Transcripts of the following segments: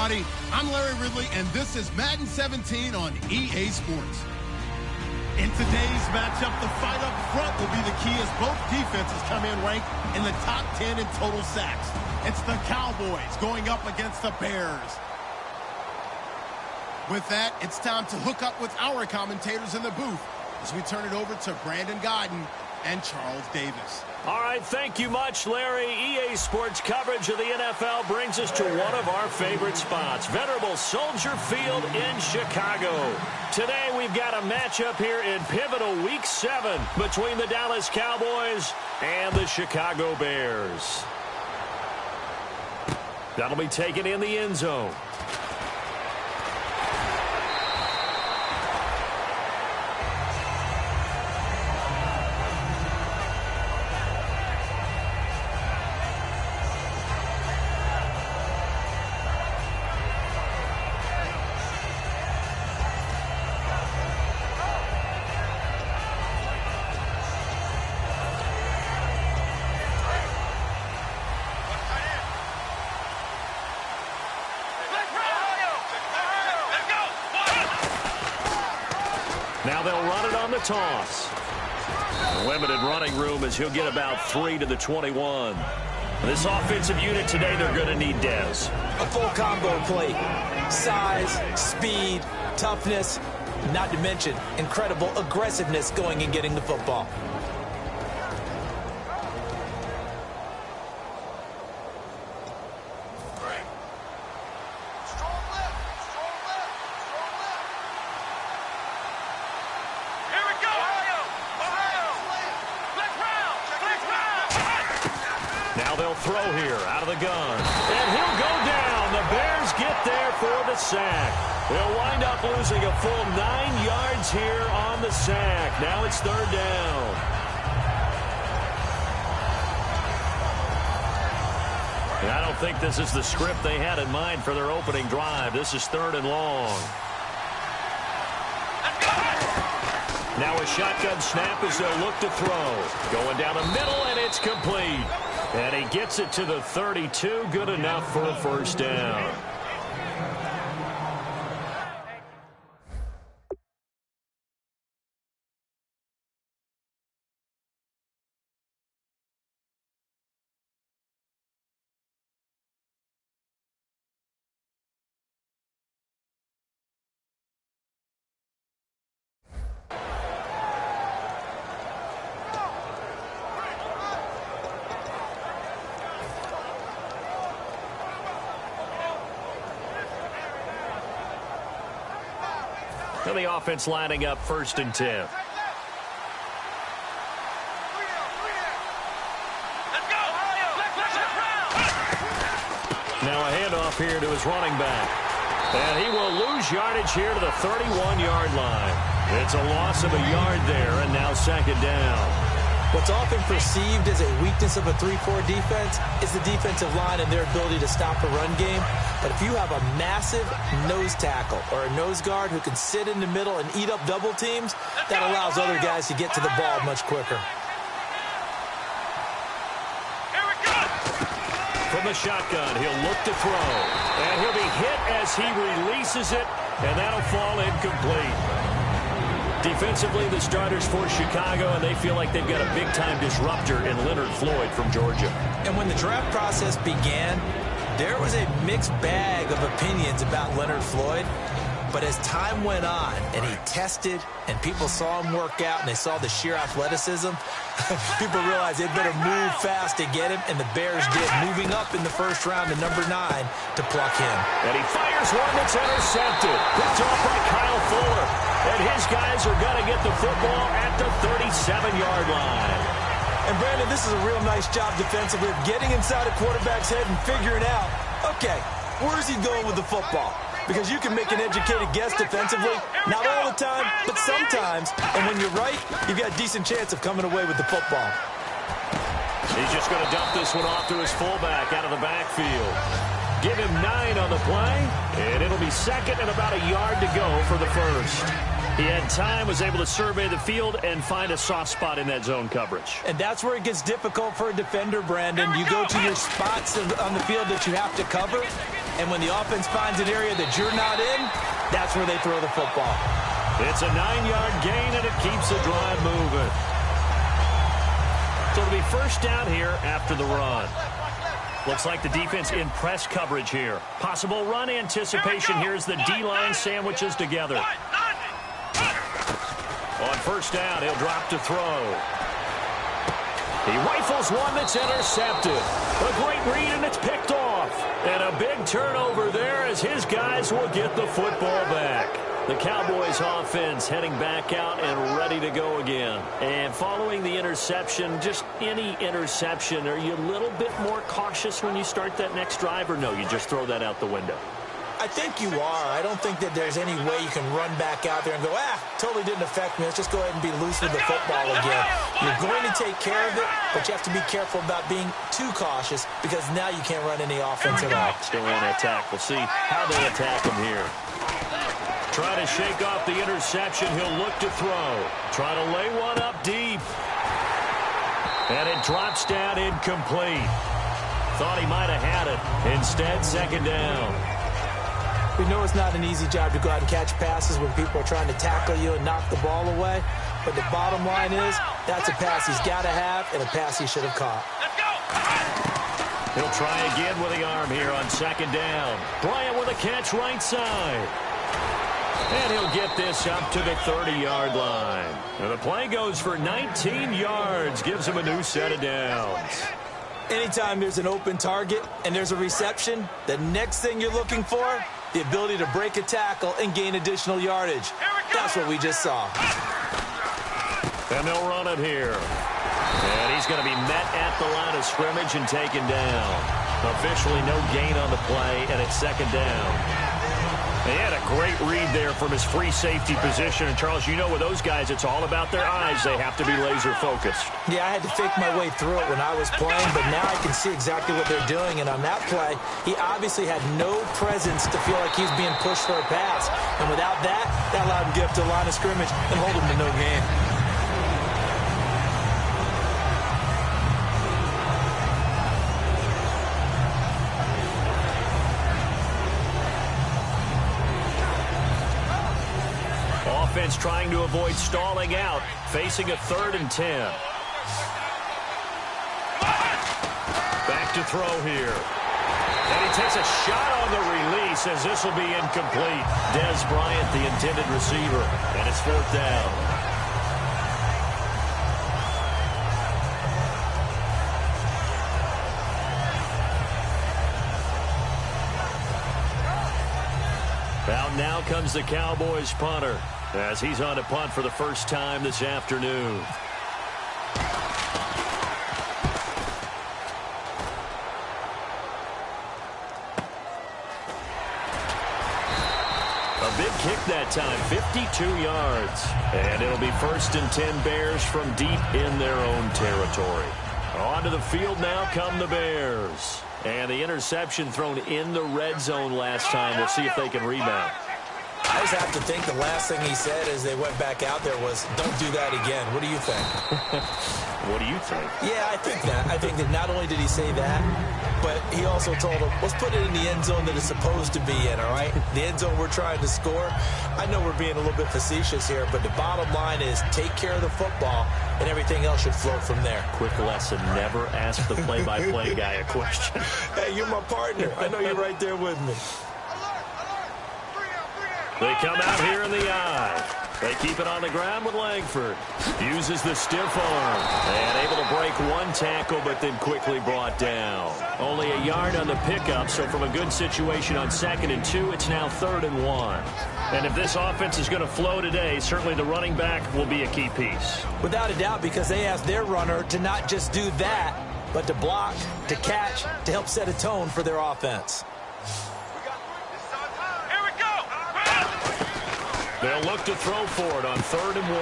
everybody. I'm Larry Ridley, and this is Madden 17 on EA Sports. In today's matchup, the fight up front will be the key as both defenses come in ranked in the top 10 in total sacks. It's the Cowboys going up against the Bears. With that, it's time to hook up with our commentators in the booth as we turn it over to Brandon Godden and Charles Davis. All right, thank you much, Larry. EA Sports coverage of the NFL brings us to one of our favorite spots, venerable Soldier Field in Chicago. Today, we've got a matchup here in pivotal Week 7 between the Dallas Cowboys and the Chicago Bears. That'll be taken in the end zone. Now they'll run it on the toss. Limited running room as he'll get about 3 to the 21. This offensive unit today, they're going to need Dez. A full combo play. Size, speed, toughness, not to mention incredible aggressiveness going and getting the football. Now they'll throw here out of the gun. And he'll go down. The Bears get there for the sack. They'll wind up losing a full 9 yards here on the sack. Now it's third down. And I don't think this is the script they had in mind for their opening drive. This is third and long. Now a shotgun snap as they'll look to throw. Going down the middle, and it's complete. And he gets it to the 32. Good enough for a first down. And the offense lining up 1st and 10. Now a handoff here to his running back. And he will lose yardage here to the 31-yard line. It's a loss of a yard there, and now second down. What's often perceived as a weakness of a 3-4 defense is the defensive line and their ability to stop a run game. But if you have a massive nose tackle or a nose guard who can sit in the middle and eat up double teams, that allows other guys to get to the ball much quicker. From the shotgun, he'll look to throw. And he'll be hit as he releases it, and that'll fall incomplete. Defensively, the starters for Chicago, and they feel like they've got a big-time disruptor in Leonard Floyd from Georgia. And when the draft process began, there was a mixed bag of opinions about Leonard Floyd. But as time went on and he tested and people saw him work out and they saw the sheer athleticism, people realized they'd better move fast to get him, and the Bears did, moving up in the first round to number 9 to pluck him. And he fires one that's intercepted. Picked off by Kyle Fuller. And his guys are going to get the football at the 37-yard line. And, Brandon, this is a real nice job defensively of getting inside a quarterback's head and figuring out, okay, where's he going with the football? Because you can make an educated guess defensively, not all the time, but sometimes. And when you're right, you've got a decent chance of coming away with the football. He's just going to dump this one off to his fullback out of the backfield. Give him 9 on the play, and it'll be second and about a yard to go for the first. He had time, was able to survey the field and find a soft spot in that zone coverage. And that's where it gets difficult for a defender, Brandon. You go to your spots on the field that you have to cover. And when the offense finds an area that you're not in, that's where they throw the football. It's a 9-yard gain, and it keeps the drive moving. So it'll be first down here after the run. Looks like the defense in press coverage here. Possible run anticipation. Here's the D-line sandwiches together. On first down, he'll drop to throw. He rifles one that's intercepted. A great read, and it's picked off. And a big turnover there as his guys will get the football back. The Cowboys offense heading back out and ready to go again. And following the interception, just any interception, are you a little bit more cautious when you start that next drive, or no, you just throw that out the window? I think you are. I don't think that there's any way you can run back out there and go, totally didn't affect me. Let's just go ahead and be loose with the football again. You're going to take care of it, but you have to be careful about being too cautious because now you can't run any offense at all. Still want to attack. We'll see how they attack him here. Try to shake off the interception. He'll look to throw. Try to lay one up deep. And it drops down incomplete. Thought he might have had it. Instead, second down. We know it's not an easy job to go out and catch passes when people are trying to tackle you and knock the ball away. But the bottom line is, that's a pass he's got to have and a pass he should have caught. He'll try again with the arm here on second down. Bryant with a catch right side. And he'll get this up to the 30-yard line. And the play goes for 19 yards. Gives him a new set of downs. Anytime there's an open target and there's a reception, the next thing you're looking for, the ability to break a tackle and gain additional yardage. That's what we just saw. And they'll run it here. And he's going to be met at the line of scrimmage and taken down. Officially no gain on the play, and it's second down. He had a great read there from his free safety position. And, Charles, you know with those guys, it's all about their eyes. They have to be laser-focused. Yeah, I had to fake my way through it when I was playing, but now I can see exactly what they're doing. And on that play, he obviously had no presence to feel like he was being pushed for a pass. And without that, that allowed him to get up to the line of scrimmage and hold him to no gain. Offense trying to avoid stalling out, facing a 3rd and 10. Back to throw here. And he takes a shot on the release as this will be incomplete. Dez Bryant, the intended receiver, and it's 4th down. Out now comes the Cowboys punter as he's on to punt for the first time this afternoon. A big kick that time, 52 yards. And it'll be 1st and 10 Bears from deep in their own territory. Onto the field now come the Bears. And the interception thrown in the red zone last time. We'll see if they can rebound. I just have to think the last thing he said as they went back out there was, don't do that again. What do you think? What do you think? Yeah, I think that. I think that not only did he say that, but he also told him, let's put it in the end zone that it's supposed to be in, all right? The end zone we're trying to score. I know we're being a little bit facetious here, but the bottom line is take care of the football, and everything else should flow from there. Quick lesson, never ask the play-by-play guy a question. Hey, you're my partner. I know you're right there with me. They come out here in the eye. They keep it on the ground with Langford. Uses the stiff arm. And able to break one tackle, but then quickly brought down. Only a yard on the pickup, so from a good situation on 2nd and 2, it's now 3rd and 1. And if this offense is going to flow today, certainly the running back will be a key piece. Without a doubt, because they asked their runner to not just do that, but to block, to catch, to help set a tone for their offense. They'll look to throw for it on 3rd and 1.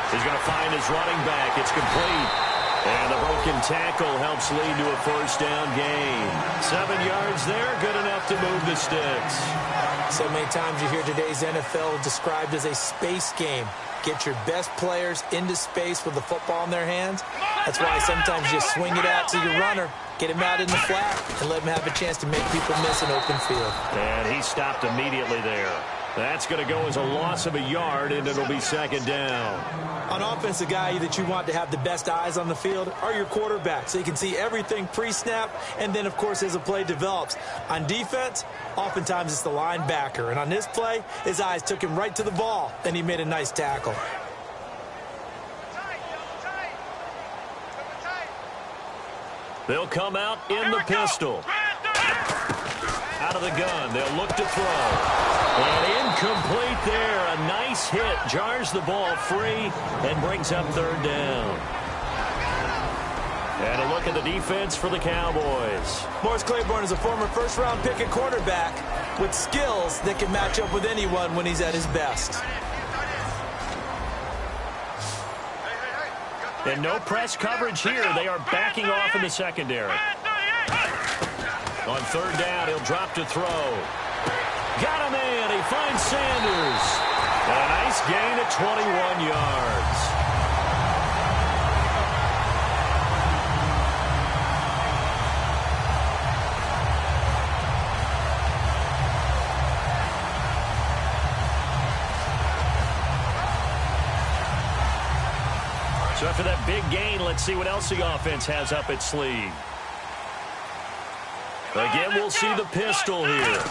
He's going to find his running back. It's complete. And the broken tackle helps lead to a 1st down gain. 7 yards there, good enough to move the sticks. So many times you hear today's NFL described as a space game. Get your best players into space with the football in their hands. That's why sometimes you swing it out to your runner, get him out in the flat, and let him have a chance to make people miss an open field. And he stopped immediately there. That's going to go as a loss of a yard, and it'll be second down. On offense, the guy that you want to have the best eyes on the field are your quarterbacks, so you can see everything pre-snap, and then, of course, as the play develops. On defense, oftentimes it's the linebacker, and on this play, his eyes took him right to the ball, and he made a nice tackle. They'll come out in the pistol. Out of the gun, they'll look to throw. And incomplete there. A nice hit. Jars the ball free and brings up third down. And a look at the defense for the Cowboys. Morris Claiborne is a former first-round pick at quarterback with skills that can match up with anyone when he's at his best. And no press coverage here. They are backing off in the secondary. On third down, he'll drop to throw. Got him in. He finds Sanders. And a nice gain at 21 yards. So after that big gain, let's see what else the offense has up its sleeve. Again, we'll see the pistol here.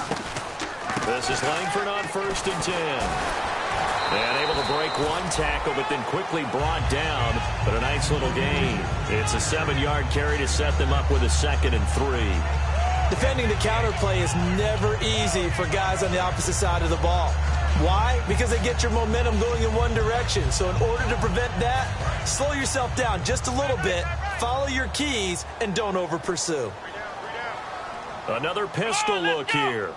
This is Langford on 1st and 10. And able to break one tackle, but then quickly brought down. But a nice little gain. It's a 7-yard carry to set them up with a 2nd and 3. Defending the counter play is never easy for guys on the opposite side of the ball. Why? Because they get your momentum going in one direction. So in order to prevent that, slow yourself down just a little bit, follow your keys, and don't over-pursue. Another pistol look here.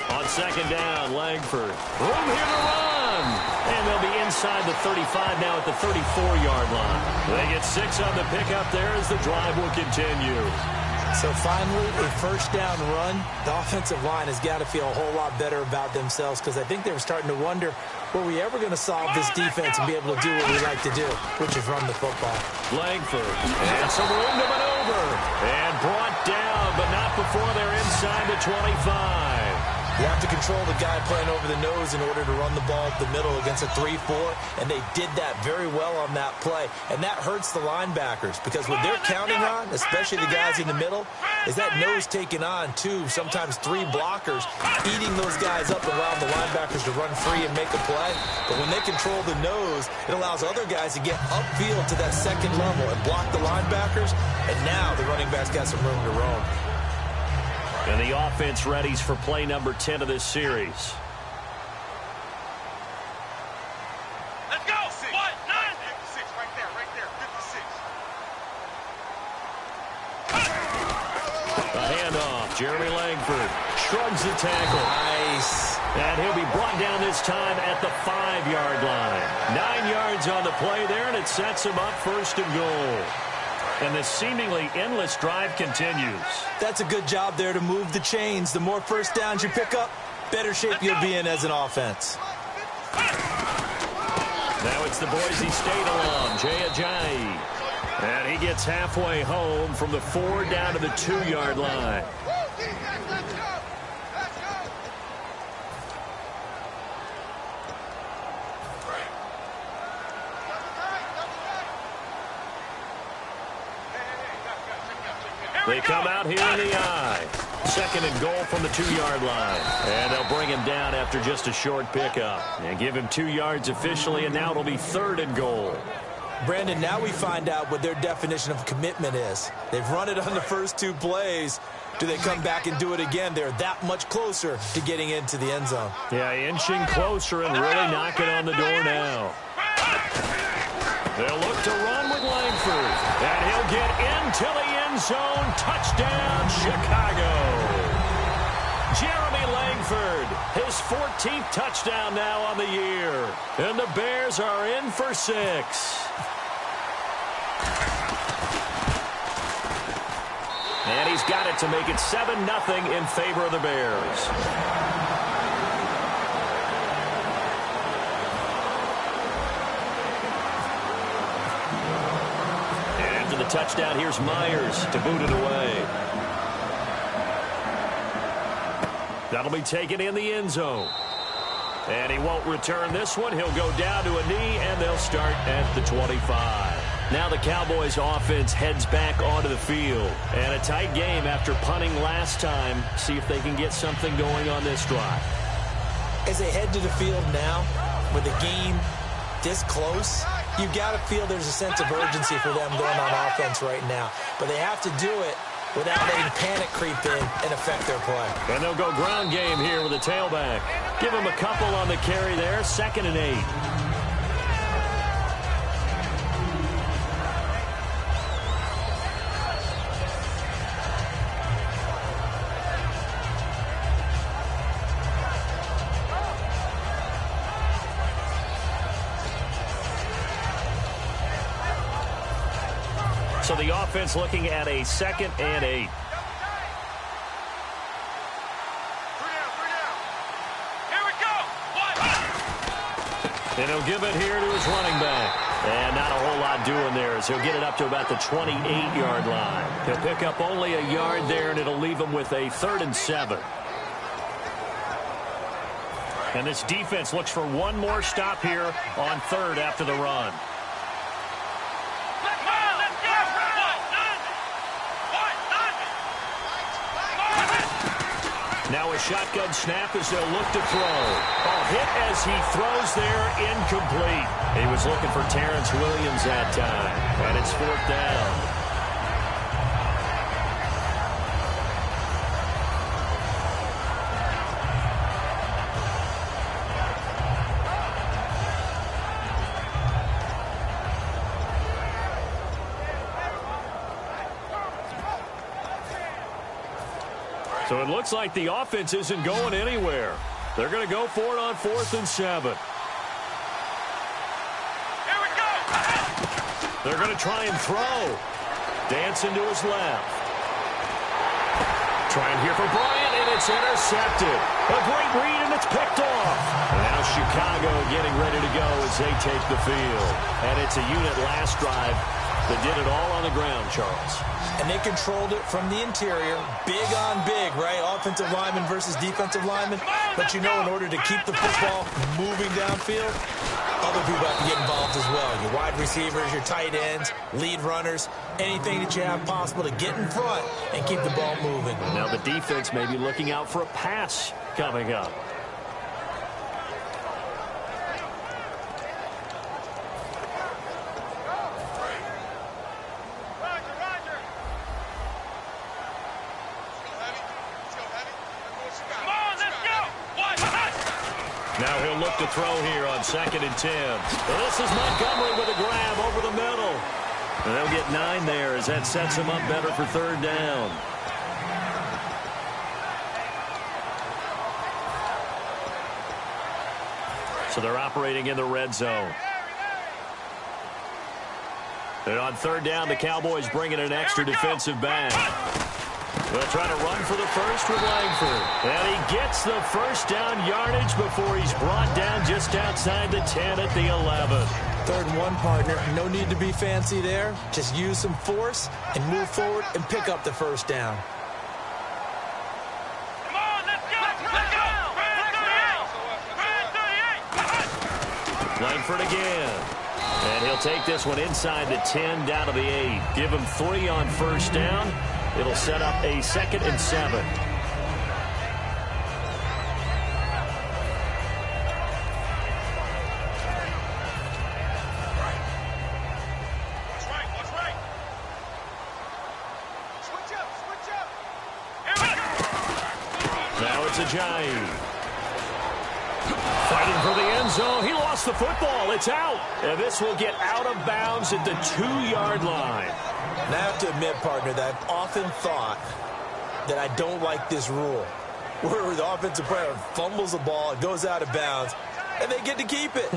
On 2nd down, Langford. Room here to run. And they'll be inside the 35 now at the 34-yard line. They get 6 on the pickup there as the drive will continue. So finally, a first down run. The offensive line has got to feel a whole lot better about themselves because I think they were starting to wonder, were we ever going to solve this defense and be able to do what we like to do, which is run the football. Langford, and some room to maneuver. And brought down, but not before they're inside the 25. You have to control the guy playing over the nose in order to run the ball up the middle against a 3-4, and they did that very well on that play. And that hurts the linebackers because what they're counting on, especially the guys in the middle, is that nose taking on 2, sometimes 3 blockers, eating those guys up and allowing the linebackers to run free and make a play. But when they control the nose, it allows other guys to get upfield to that second level and block the linebackers, and now the running back's got some room to roam. And the offense readies for play number 10 of this series. Let's go! 1, 9, 56, right there, 56. A handoff. Jeremy Langford shrugs the tackle. Nice. And he'll be brought down this time at the 5-yard line. 9 yards on the play there, and it sets him up 1st and goal. And the seemingly endless drive continues. That's a good job there to move the chains. The more first downs you pick up, better shape you'll be in as an offense. Now it's the Boise State alum, Jay Ajayi. And he gets halfway home from the 4 down to the 2-yard line. They come out here in the I. 2nd and goal from the 2-yard line. And they'll bring him down after just a short pickup. And give him 2 yards officially, and now it'll be 3rd and goal. Brandon, now we find out what their definition of commitment is. They've run it on the first 2 plays. Do they come back and do it again? They're that much closer to getting into the end zone. Yeah, inching closer and really knocking on the door now. They'll look to run with Langford. And he'll get into the end zone. Touchdown, Chicago. Jeremy Langford, his 14th touchdown now on the year. And the Bears are in for 6. And he's got it to make it 7-0 in favor of the Bears. And after the touchdown, here's Myers to boot it away. That'll be taken in the end zone. And he won't return this one. He'll go down to a knee, and they'll start at the 25. Now the Cowboys offense heads back onto the field. And a tight game after punting last time. See if they can get something going on this drive. As they head to the field now, with the game this close, you've got to feel there's a sense of urgency for them going on offense right now. But they have to do it without letting panic creep in and affect their play. And they'll go ground game here with a tailback. Give him a couple on the carry there, 2nd and 8. So the offense looking at a 2nd and 8. And he'll give it here to his running back. And not a whole lot doing there as he'll get it up to about the 28-yard line. He'll pick up only a yard there, and it'll leave him with a 3rd and 7. And this defense looks for one more stop here on 3rd after the run. Now a shotgun snap as they'll look to throw. Oh, hit as he throws there, incomplete. He was looking for Terrence Williams that time. And it's 4th down. So it looks like the offense isn't going anywhere. They're going to go for it on 4th and 7. Here we go. They're going to try and throw. Dancing to his left. Trying here for Bryant, and it's intercepted. A great read, and it's picked off. And now Chicago getting ready to go as they take the field. And it's a unit last drive that did it all on the ground, Charles. And they controlled it from the interior. Big on big, right? Offensive lineman versus defensive lineman. But you know, in order to keep the football moving downfield, other people have to get involved as well. Your wide receivers, your tight ends, lead runners, anything that you have possible to get in front and keep the ball moving. Now the defense may be looking out for a pass coming up. Now he'll look to throw here on 2nd and 10. Well, this is Montgomery with a grab over the middle. And they'll get 9 there as that sets him up better for 3rd down. So they're operating in the red zone. And on 3rd down, the Cowboys bring in an extra defensive back. They'll try to run for the first with Langford. And he gets the first down yardage before he's brought down just outside the 10 at the 11. 3rd and 1, partner. No need to be fancy there. Just use some force and move forward and pick up the first down. Come on, let's go. Let's go. Brand 38. Langford again. And he'll take this one inside the 10 down to the 8. Give him 3 on first down. It'll set up a 2nd and 7. What's right? Switch up. Now it's Ajayi. Fighting for the end zone. He lost the football. It's out. And this will get out of bounds at the 2-yard line. And I have to admit, partner, that I've often thought that I don't like this rule, where the offensive player fumbles the ball, it goes out of bounds, and they get to keep it.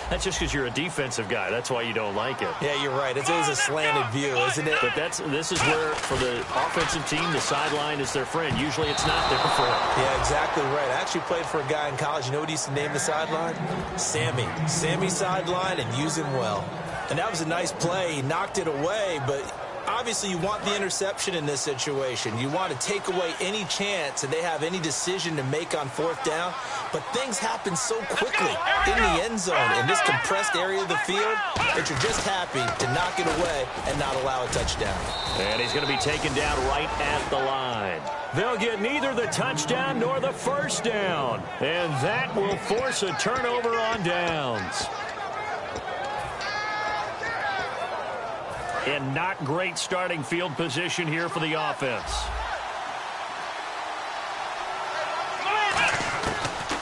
That's just because you're a defensive guy. That's why you don't like it. Yeah, you're right. It's always a slanted view, isn't it? But this is where, for the offensive team, the sideline is their friend. Usually it's not their friend. Yeah, exactly right. I actually played for a guy in college. You know what he used to name the sideline? Sammy. Sammy sideline, and use him well. And that was a nice play. He knocked it away, but obviously you want the interception in this situation. You want to take away any chance and they have any decision to make on fourth down. But things happen so quickly in the end zone in this compressed area of the field that you're just happy to knock it away and not allow a touchdown. And he's going to be taken down right at the line. They'll get neither the touchdown nor the first down. And that will force a turnover on downs. And not great starting field position here for the offense.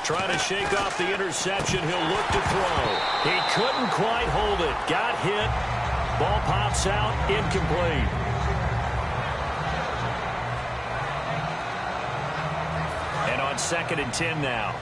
Trying to shake off the interception. He'll look to throw. He couldn't quite hold it. Got hit. Ball pops out. Incomplete. And on 2nd and 10 now.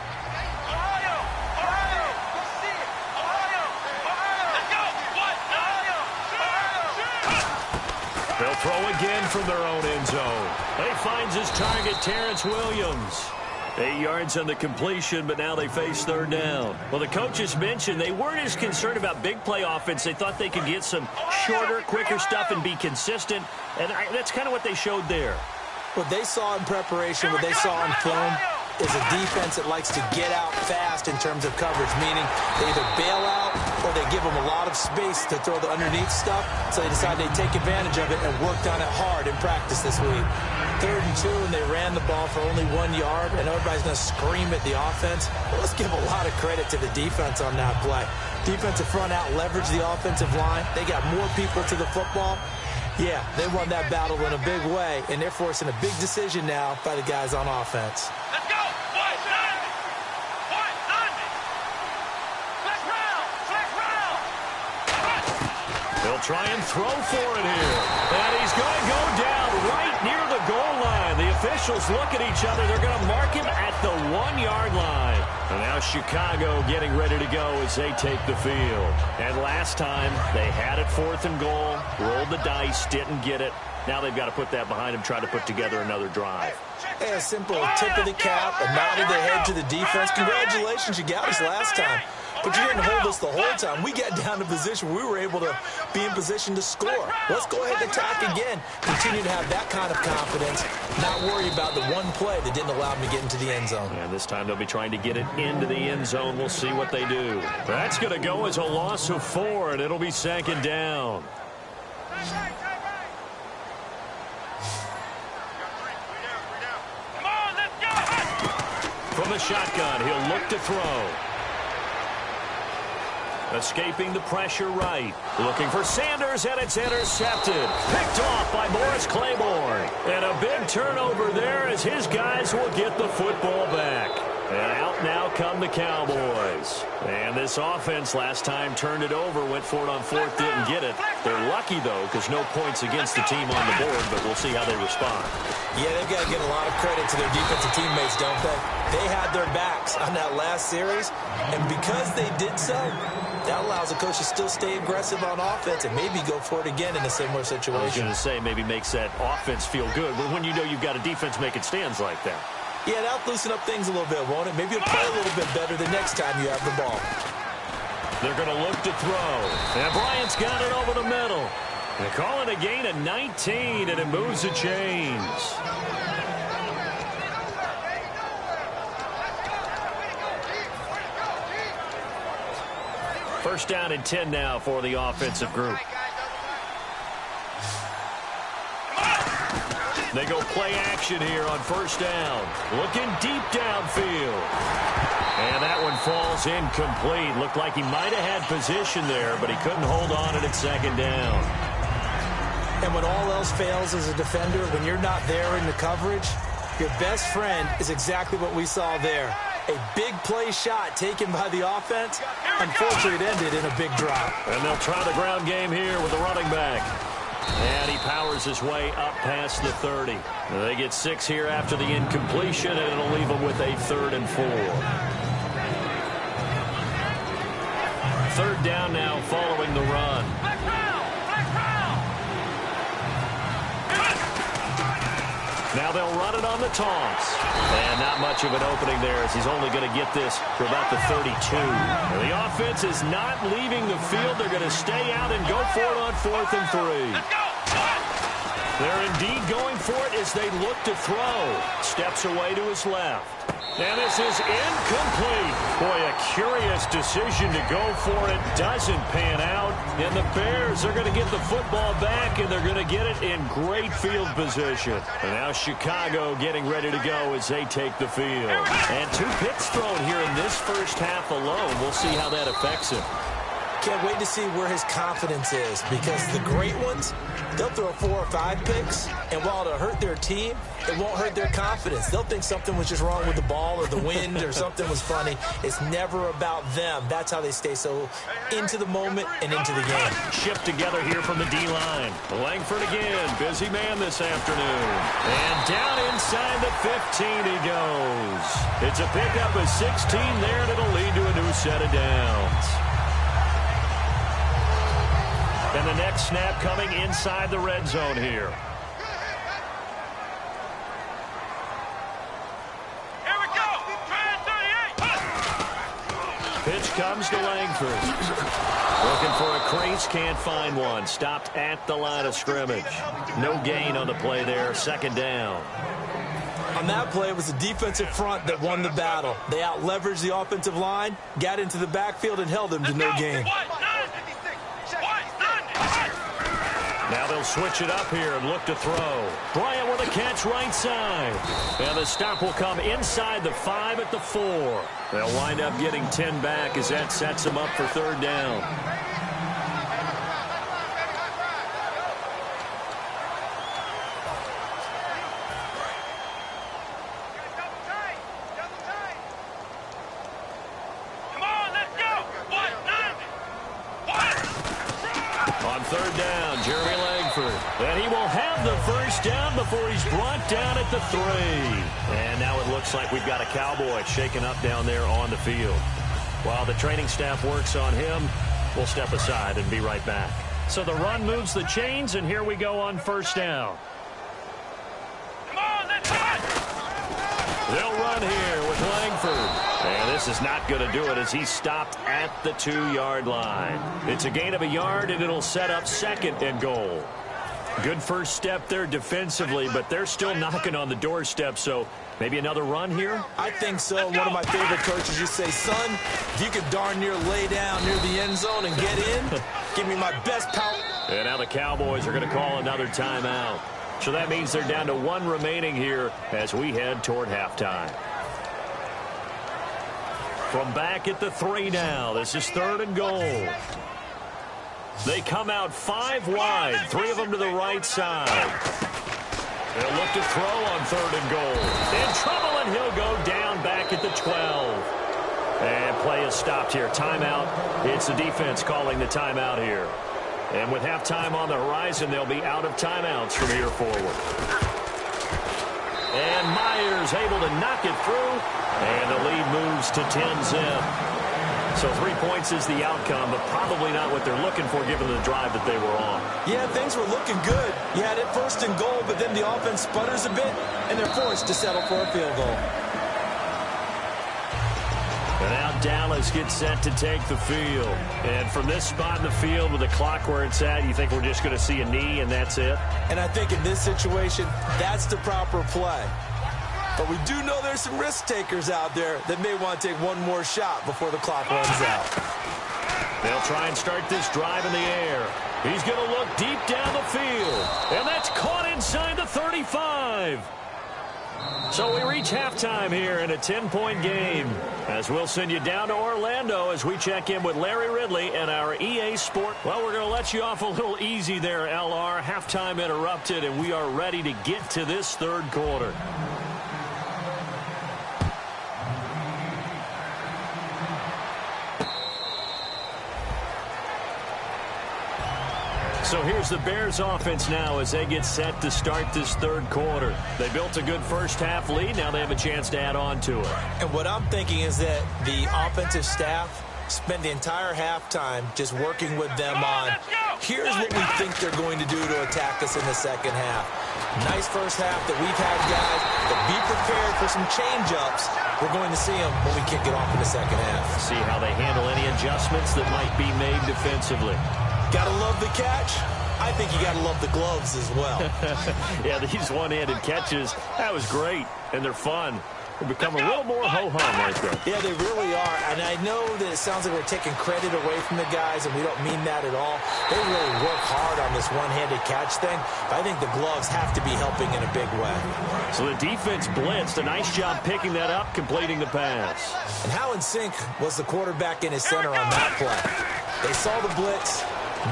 They'll throw again from their own end zone. He finds his target, Terrence Williams. 8 yards on the completion, but now they face 3rd down. Well, the coaches mentioned they weren't as concerned about big play offense. They thought they could get some shorter, quicker stuff and be consistent. And that's kind of what they showed there. What they saw in preparation, what they saw on film, is a defense that likes to get out fast in terms of coverage, meaning they either bail out or they give them a lot of space to throw the underneath stuff, so they decided they'd take advantage of it and worked on it hard in practice this week. 3rd and 2, and they ran the ball for only 1 yard, and everybody's going to scream at the offense. Well, let's give a lot of credit to the defense on that play. Defensive front out leveraged the offensive line. They got more people to the football. Yeah, they won that battle in a big way, and they're forcing a big decision now by the guys on offense. Let's go! They'll try and throw for it here. And he's going to go down right near the goal line. The officials look at each other. They're going to mark him at the 1-yard line. And now Chicago getting ready to go as they take the field. And last time they had it 4th and goal, rolled the dice, didn't get it. Now they've got to put that behind them, try to put together another drive. Hey, a simple tip of the cap, a nod of the head to the defense. Congratulations, you got us last time. But you didn't hold us the whole time. We got down to position where we were able to be in position to score. Let's go ahead and attack again. Continue to have that kind of confidence, not worry about the one play that didn't allow them to get into the end zone. And this time they'll be trying to get it into the end zone. We'll see what they do. That's going to go as a loss of 4, and it'll be 2nd down. Come on, let's go! From the shotgun, he'll look to throw. Escaping the pressure right. Looking for Sanders, and it's intercepted. Picked off by Morris Claiborne. And a big turnover there as his guys will get the football back. And out now come the Cowboys. And this offense last time turned it over, went for it on 4th, didn't get it. They're lucky, though, because no points against the team on the board, but we'll see how they respond. Yeah, they've got to give a lot of credit to their defensive teammates, don't they? They had their backs on that last series, and because they did so, that allows the coach to still stay aggressive on offense and maybe go for it again in a similar situation. I was going to say maybe makes that offense feel good, but when you know you've got a defense making stands like that. Yeah, that'll loosen up things a little bit, won't it? Maybe you'll play a little bit better the next time you have the ball. They're going to look to throw. And Bryant's got it over the middle. They call it a gain of 19, and it moves the chains. First down and 10 now for the offensive group. They go play action here on 1st down. Looking deep downfield. And that one falls incomplete. Looked like he might have had position there, but he couldn't hold on it at 2nd down. And when all else fails as a defender, when you're not there in the coverage, your best friend is exactly what we saw there. A big play shot taken by the offense. Unfortunately, it ended in a big drop. And they'll try the ground game here with the running back. And he powers his way up past the 30. They get 6 here after the incompletion, and it'll leave them with a 3rd and 4. Third down now following the run. Now they'll run it on the toss. And not much of an opening there as he's only going to get this for about the 32. The offense is not leaving the field. They're going to stay out and go for it on 4th and 3. They're indeed going for it as they look to throw. Steps away to his left. And this is incomplete. Boy, a curious decision to go for it. Doesn't pan out. And the Bears are going to get the football back, and they're going to get it in great field position. And now Chicago getting ready to go as they take the field. And 2 picks thrown here in this first half alone. We'll see how that affects him. Can't wait to see where his confidence is, because the great ones, they'll throw 4 or 5 picks, and while it'll hurt their team, it won't hurt their confidence. They'll think something was just wrong with the ball or the wind or something was funny. It's never about them. That's how they stay so into the moment and into the game. Shift together here from the D-line. Langford again, busy man this afternoon. And down inside the 15 he goes. It's a pickup of 16 there, and it'll lead to a new set of downs. And the next snap coming inside the red zone here. Here we go. Try 38. Pitch comes to Langford. Looking for a crease, can't find one. Stopped at the line of scrimmage. No gain on the play there. 2nd down. On that play, it was the defensive front that won the battle. They out-leveraged the offensive line, got into the backfield, and held them to no gain. Now they'll switch it up here and look to throw. Bryant with a catch right side. And the stop will come inside the 5 at the 4. They'll wind up getting 10 back as that sets them up for 3rd down. Come on, let's go. 3rd down, Jeremy Langford. And he will have the first down before he's brought down at the 3. And now it looks like we've got a Cowboy shaken up down there on the field. While the training staff works on him, we'll step aside and be right back. So the run moves the chains, and here we go on 1st down. Come on, let's run. They'll run here with Langford. And this is not going to do it as he's stopped at the 2-yard line. It's a gain of a yard, and it'll set up 2nd and goal. Good first step there defensively, but they're still knocking on the doorstep, so maybe another run here? I think so. One of my favorite coaches used to say, son, if you could darn near lay down near the end zone and get in, give me my best power. And now the Cowboys are going to call another timeout. So that means they're down to 1 remaining here as we head toward halftime. From back at the 3 now, this is 3rd and goal. They come out 5 wide, 3 of them to the right side. They'll look to throw on 3rd and goal. In trouble, and he'll go down back at the 12. And play is stopped here. Timeout. It's the defense calling the timeout here. And with halftime on the horizon, they'll be out of timeouts from here forward. And Myers able to knock it through. And the lead moves to 10-zip. So 3 points is the outcome, but probably not what they're looking for given the drive that they were on. Yeah, things were looking good. You had it 1st and goal, but then the offense sputters a bit, and they're forced to settle for a field goal. And now Dallas gets set to take the field. And from this spot in the field with the clock where it's at, you think we're just going to see a knee and that's it? And I think in this situation, that's the proper play. But we do know there's some risk takers out there that may want to take one more shot before the clock runs out. They'll try and start this drive in the air. He's going to look deep down the field. And that's caught inside the 35. So we reach halftime here in a 10-point game. As we'll send you down to Orlando as we check in with Larry Ridley and our EA Sport. Well, we're going to let you off a little easy there, LR. Halftime interrupted, and we are ready to get to this 3rd quarter. So here's the Bears offense now as they get set to start this 3rd quarter. They built a good first half lead. Now they have a chance to add on to it. And what I'm thinking is that the offensive staff spend the entire halftime just working with them on, here's what we think they're going to do to attack us in the second half. Nice first half that we've had, guys, but be prepared for some change-ups. We're going to see them when we kick it off in the second half. See how they handle any adjustments that might be made defensively. Gotta love the catch. I think you gotta love the gloves as well. Yeah, these one-handed catches, that was great, and they're fun. They become a little more ho-hum right there. Yeah, they really are. And I know that it sounds like we're taking credit away from the guys, and we don't mean that at all. They really work hard on this one-handed catch thing, but I think the gloves have to be helping in a big way. So the defense blitzed. A nice job picking that up, completing the pass. And how in sync was the quarterback in his center on that play? They saw the blitz,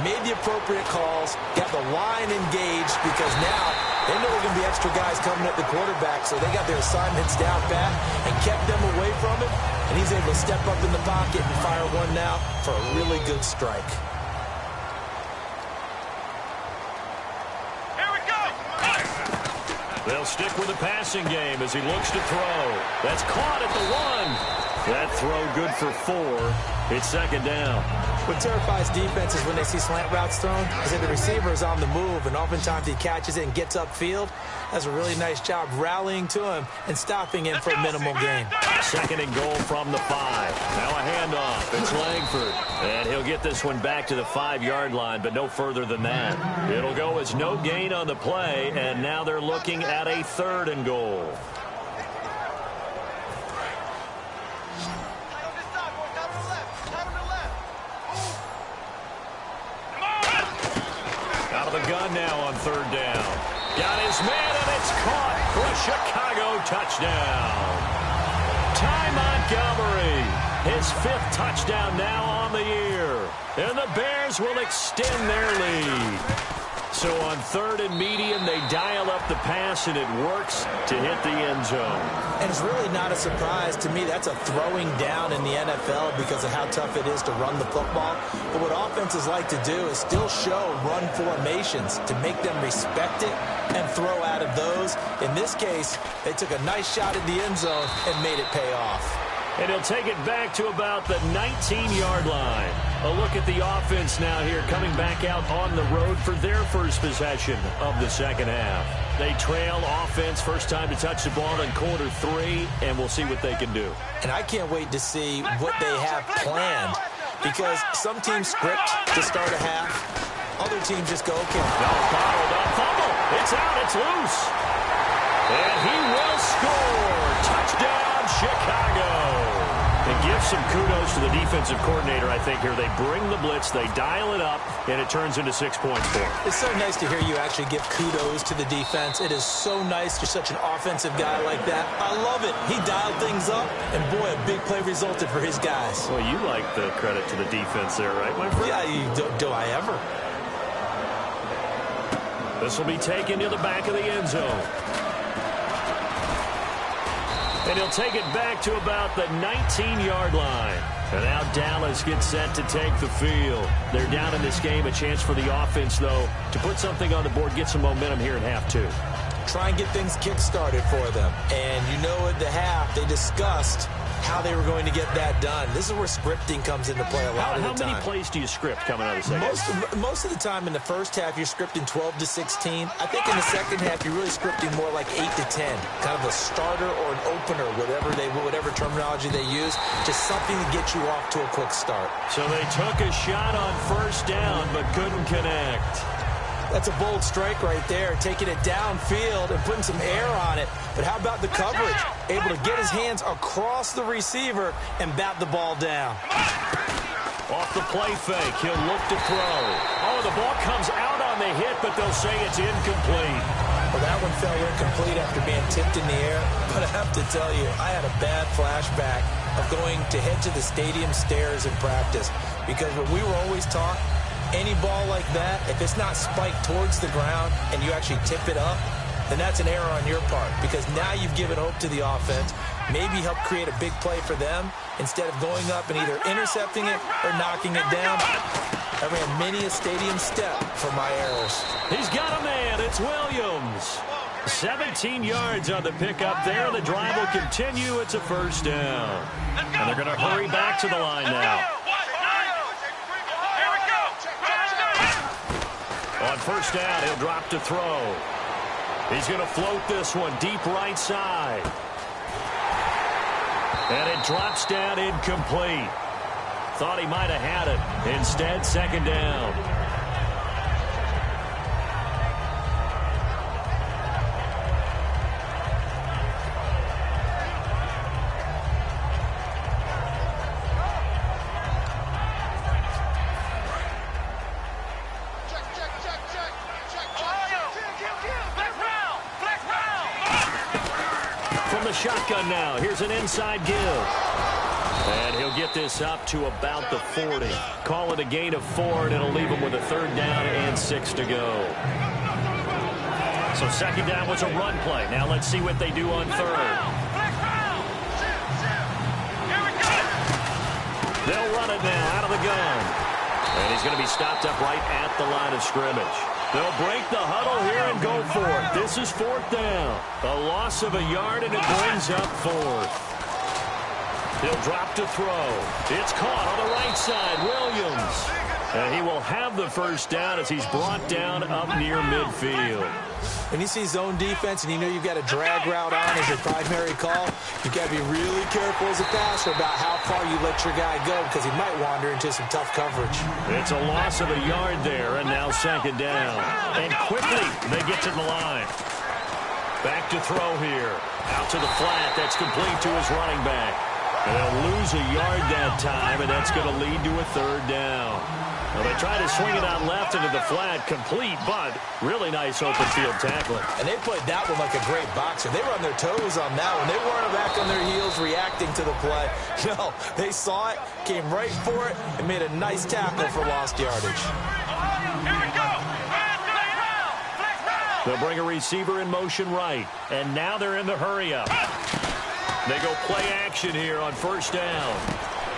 made the appropriate calls, got the line engaged, because now they know there are going to be extra guys coming at the quarterback, so they got their assignments down pat and kept them away from him, and he's able to step up in the pocket and fire one now for a really good strike. Here we go! They'll stick with the passing game as he looks to throw. That's caught at the 1. That throw good for 4. It's second down. What terrifies defenses when they see slant routes thrown is that the receiver is on the move, and oftentimes he catches it and gets upfield. That's a really nice job rallying to him and stopping him for a minimal gain. Second and goal from the 5. Now a handoff. It's Langford. And he'll get this one back to the 5-yard line, but no further than that. It'll go as no gain on the play, and now they're looking at a 3rd and goal. Out of the gun now on 3rd down. Got his man, and it's caught for a Chicago touchdown. Ty Montgomery, his 5th touchdown now on the year. And the Bears will extend their lead. So on 3rd and medium, they dial up the pass, and it works to hit the end zone. And it's really not a surprise to me. That's a throwing down in the NFL because of how tough it is to run the football. But what offenses like to do is still show run formations to make them respect it and throw out of those. In this case, they took a nice shot at the end zone and made it pay off. And he'll take it back to about the 19-yard line. A look at the offense now here, coming back out on the road for their first possession of the second half. They trail offense, first time to touch the ball in quarter 3, and we'll see what they can do. And I can't wait to see what they have planned, because some teams script to start a half. Other teams just go, okay. No, bottled up, fumble. It's out, it's loose. And he will score. Touchdown, Chicago. And give some kudos to the defensive coordinator, I think, here. They bring the blitz, they dial it up, and it turns into 6 points for them. It's so nice to hear you actually give kudos to the defense. It is so nice. You're such an offensive guy like that. I love it. He dialed things up, and boy, a big play resulted for his guys. Well, you like the credit to the defense there, right, my friend? Yeah, do I ever? This will be taken to the back of the end zone. And he'll take it back to about the 19-yard line. And now Dallas gets set to take the field. They're down in this game. A chance for the offense, though, to put something on the board, get some momentum here in half 2. Try and get things kick-started for them. And you know at the half, they discussed how they were going to get that done. This is where scripting comes into play a lot of the time. How many plays do you script coming out of the second? Most of the time in the first half, you're scripting 12 to 16. I think in the second half, you're really scripting more like 8 to 10. Kind of a starter or an opener, whatever terminology they use. Just something to get you off to a quick start. So they took a shot on first down, but couldn't connect. That's a bold strike right there, taking it downfield and putting some air on it. But how about the coverage? Able to get his hands across the receiver and bat the ball down. Off the play fake, he'll look to throw. Oh, the ball comes out on the hit, but they'll say it's incomplete. Well, that one fell incomplete after being tipped in the air. But I have to tell you, I had a bad flashback of going to head to the stadium stairs in practice. Because what we were always taught, any ball like that, if it's not spiked towards the ground and you actually tip it up, then that's an error on your part, because now you've given hope to the offense, maybe help create a big play for them instead of going up and either intercepting it or knocking it down. I ran many a stadium step for my errors. He's got a man. It's Williams. 17 yards on the pickup there. The drive will continue. It's a first down. And they're going to hurry back to the line now. first down, he'll drop to throw. He's going to float this one deep right side. And it drops down incomplete. Thought he might have had it. Instead, second down. Shotgun now. Here's an inside give. And he'll get this up to about the 40. Call it a gain of 4, and it'll leave him with a third down and 6 to go. So second down was a run play. Now let's see what they do on third. They'll run it now out of the gun. And he's going to be stopped up right at the line of scrimmage. They'll break the huddle here and go for it. This is fourth down. A loss of a yard, and it brings up fourth. He'll drop to throw. It's caught on the right side. Williams. And he will have the first down as he's brought down up near midfield. When you see zone defense and you know you've got a drag route on as your primary call, you've got to be really careful as a passer about how far you let your guy go because he might wander into some tough coverage. It's a loss of a yard there, and now second down. And quickly they get to the line. Back to throw here. Out to the flat. That's complete to his running back. And they'll lose a yard that time, and that's going to lead to a third down. Well, they try to swing it out left into the flat, complete, but really nice open field tackling. And they played that one like a great boxer. They were on their toes on that one. They weren't back on their heels reacting to the play. No, they saw it, came right for it, and made a nice tackle for lost yardage. Here we go. They'll bring a receiver in motion right, and now they're in the hurry-up. They go play action here on first down.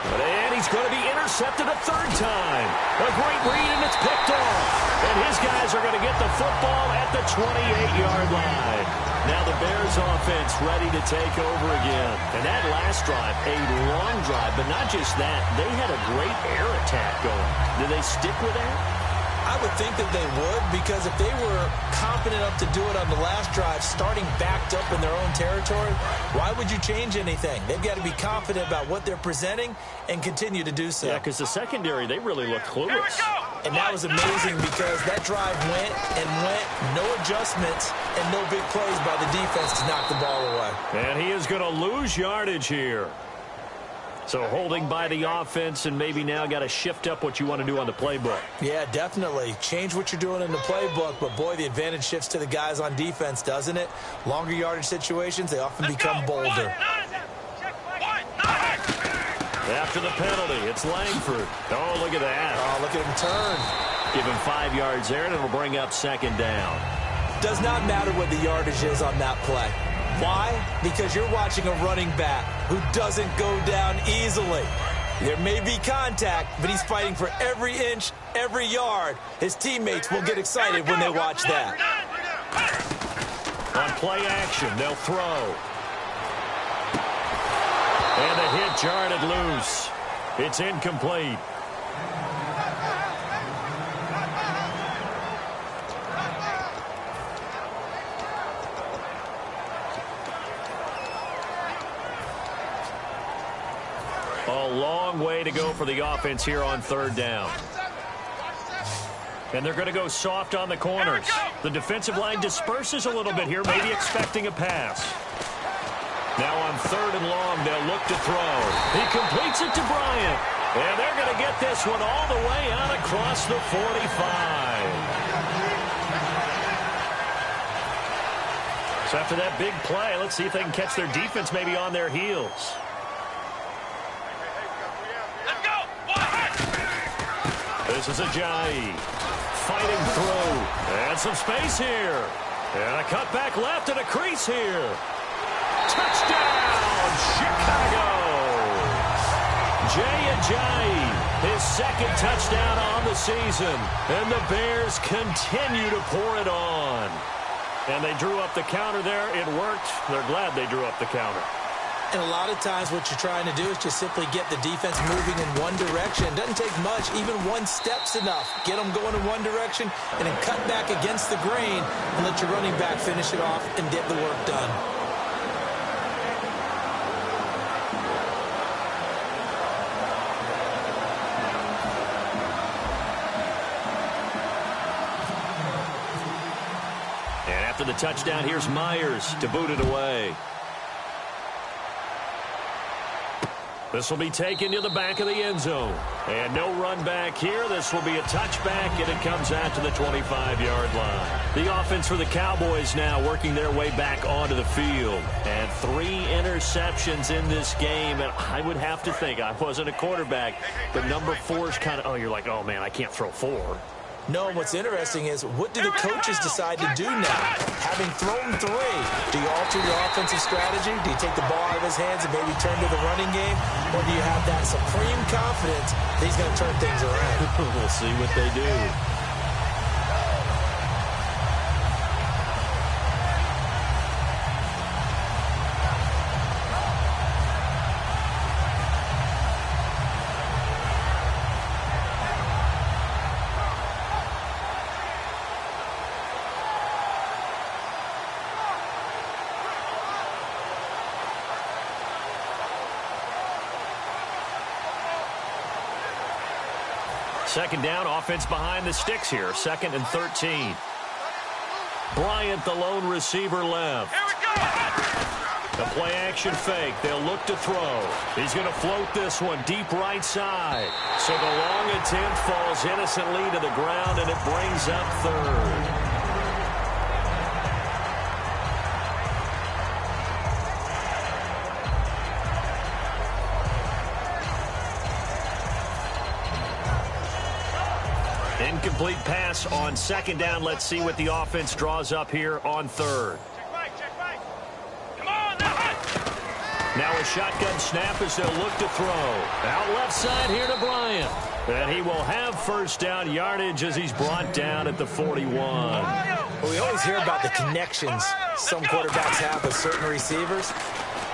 And he's going to be intercepted a third time. A great read, and it's picked off. And his guys are going to get the football at the 28-yard line. Now the Bears offense ready to take over again. And that last drive, a long drive, but not just that. They had a great air attack going. Do they stick with that? I would think that they would, because if they were confident enough to do it on the last drive, starting backed up in their own territory, why would you change anything? They've got to be confident about what they're presenting and continue to do so. Yeah, because the secondary, they really looked clueless. And that was amazing because that drive went and went, no adjustments, and no big plays by the defense to knock the ball away. And he is going to lose yardage here. So holding by the offense, and maybe now got to shift up what you want to do on the playbook. Yeah, definitely. Change what you're doing in the playbook, but boy, the advantage shifts to the guys on defense, doesn't it? Longer yardage situations, they often become bolder. After the penalty, it's Langford. Oh, look at that. Oh, look at him turn. Give him 5 yards there, and it'll bring up second down. Does not matter what the yardage is on that play. Why? Because you're watching a running back who doesn't go down easily. There may be contact, but he's fighting for every inch, every yard. His teammates will get excited when they watch that. On play action, they'll throw. And the hit jarred loose. It's incomplete. A long way to go for the offense here on third down. And they're going to go soft on the corners. The defensive line disperses a little bit here, maybe expecting a pass. Now on third and long, they'll look to throw. He completes it to Bryant. And they're going to get this one all the way out across the 45. So after that big play, let's see if they can catch their defense maybe on their heels. This is Ajayi fighting through. And some space here. And a cutback left and a crease here. Touchdown, Chicago! Jay Ajayi, his second touchdown on the season. And the Bears continue to pour it on. And they drew up the counter there. It worked. They're glad they drew up the counter. And a lot of times what you're trying to do is just simply get the defense moving in one direction. It doesn't take much. Even one step's enough. Get them going in one direction and then cut back against the grain and let your running back finish it off and get the work done. And after the touchdown, here's Myers to boot it away. This will be taken to the back of the end zone. And no run back here. This will be a touchback, and it comes out to the 25-yard line. The offense for the Cowboys now working their way back onto the field. And 3 interceptions in this game. And I would have to think, I wasn't a quarterback, but number 4 is kind of, oh, you're like, oh, man, I can't throw 4. No, and what's interesting is what do the coaches decide to do now? Having thrown 3, do you alter your offensive strategy? Do you take the ball out of his hands and maybe turn to the running game? Or do you have that supreme confidence that he's going to turn things around? We'll see what they do. Second down, offense behind the sticks here. 2nd and 13. Bryant, the lone receiver, left. Here we go. The play action fake. They'll look to throw. He's going to float this one deep right side. So the long attempt falls innocently to the ground, and it brings up 3rd. Incomplete pass on 2nd down. Let's see what the offense draws up here on 3rd. Check right. Come on, now a shotgun snap as they'll look to throw. Out left side here to Bryant. And he will have first down yardage as he's brought down at the 41. Well, we always hear about the connections some quarterbacks have with certain receivers.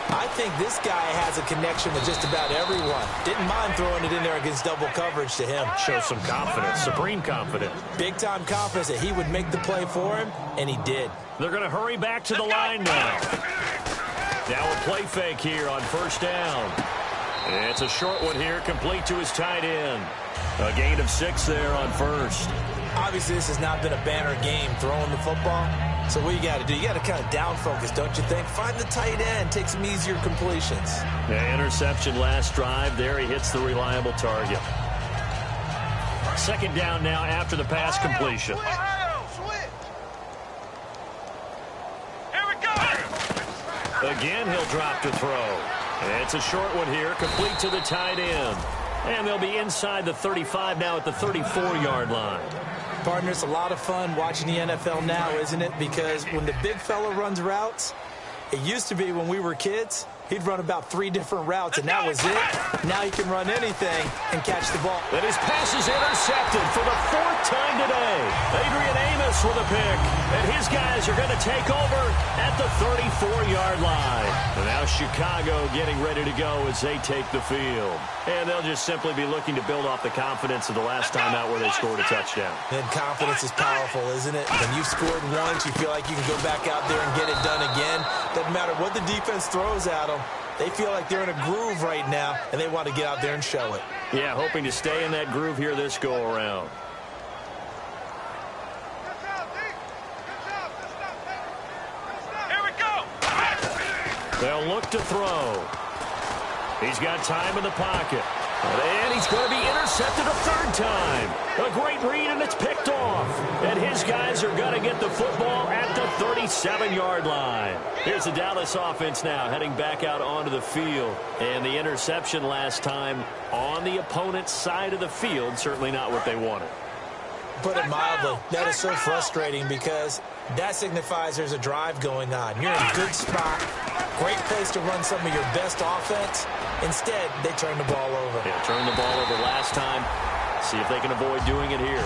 I think this guy has a connection with just about everyone. Didn't mind throwing it in there against double coverage to him. Shows some confidence, supreme confidence. Big-time confidence that he would make the play for him, and he did. They're going to hurry back to the line now. Now a play fake here on 1st down. It's a short one here, complete to his tight end. A gain of 6 there on 1st. Obviously, this has not been a banner game throwing the football. So what you got to do, you got to kind of down focus, don't you think? Find the tight end, take some easier completions. Yeah, interception last drive. There he hits the reliable target. 2nd down now after the pass completion. Here we go. Again, he'll drop to throw. It's a short one here, complete to the tight end. And they'll be inside the 35 now at the 34-yard line. Partner, it's a lot of fun watching the NFL now, isn't it? Because when the big fella runs routes, it used to be when we were kids, he'd run about 3 different routes, and that was it. Now he can run anything and catch the ball. And his pass is intercepted for the 4th time today. Adrian Amos with a pick. And his guys are going to take over at the 34-yard line. And now Chicago getting ready to go as they take the field. And they'll just simply be looking to build off the confidence of the last time out where they scored a touchdown. And confidence is powerful, isn't it? When you've scored once, you feel like you can go back out there and get it done again. Doesn't matter what the defense throws at them. They feel like they're in a groove right now, and they want to get out there and show it. Yeah, hoping to stay in that groove here this go-around. Here we go. They'll look to throw. He's got time in the pocket. And he's going to be intercepted a 3rd time. A great read, and it's picked off. And his guys are going to get the football at the 37-yard line. Here's the Dallas offense now heading back out onto the field. And the interception last time on the opponent's side of the field, certainly not what they wanted. Put it mildly, that is so frustrating because that signifies there's a drive going on. You're in a good spot, great place to run some of your best offense. Instead, they turn the ball over. Yeah, turn the ball over last time. See if they can avoid doing it here.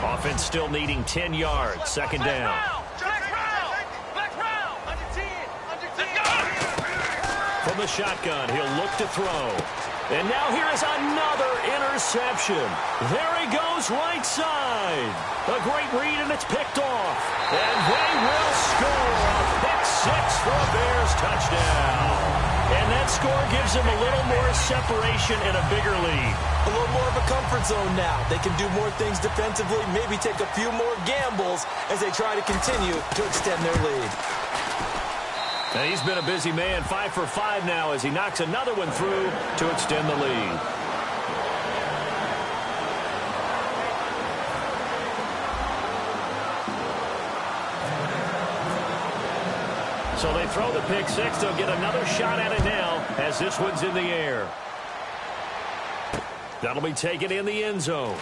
Offense still needing 10 yards. 2nd down. the shotgun. He'll look to throw. And now here is another interception. There he goes right side. A great read, and it's picked off. And they will score a pick six for a Bears touchdown. And that score gives them a little more separation and a bigger lead. A little more of a comfort zone now. They can do more things defensively, maybe take a few more gambles as they try to continue to extend their lead. And he's been a busy man, 5 for 5 now as he knocks another one through to extend the lead. So they throw the pick six. They'll get another shot at it now as this one's in the air. That'll be taken in the end zone.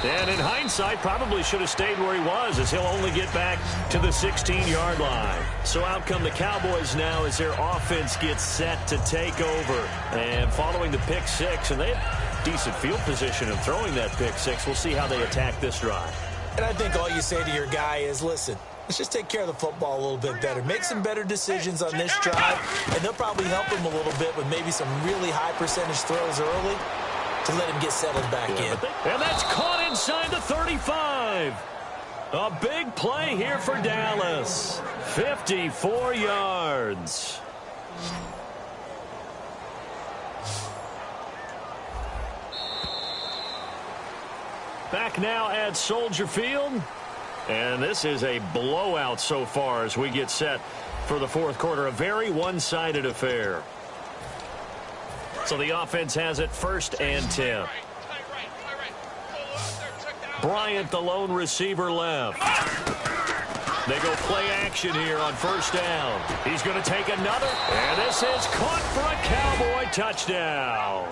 And in hindsight, probably should have stayed where he was as he'll only get back to the 16-yard line. So out come the Cowboys now as their offense gets set to take over. And following the pick six, and they have decent field position of throwing that pick six. We'll see how they attack this drive. And I think all you say to your guy is, listen, let's just take care of the football a little bit better. Make some better decisions on this drive, and they'll probably help him a little bit with maybe some really high percentage throws early to let him get settled back in. And that's caught inside the 35. A big play here for Dallas. 54 yards. Back now at Soldier Field. And this is a blowout so far as we get set for the fourth quarter. A very one-sided affair. So the offense has it 1st and 10. Bryant, the lone receiver, left. They go play action here on 1st down. He's going to take another. And this is caught for a Cowboy touchdown.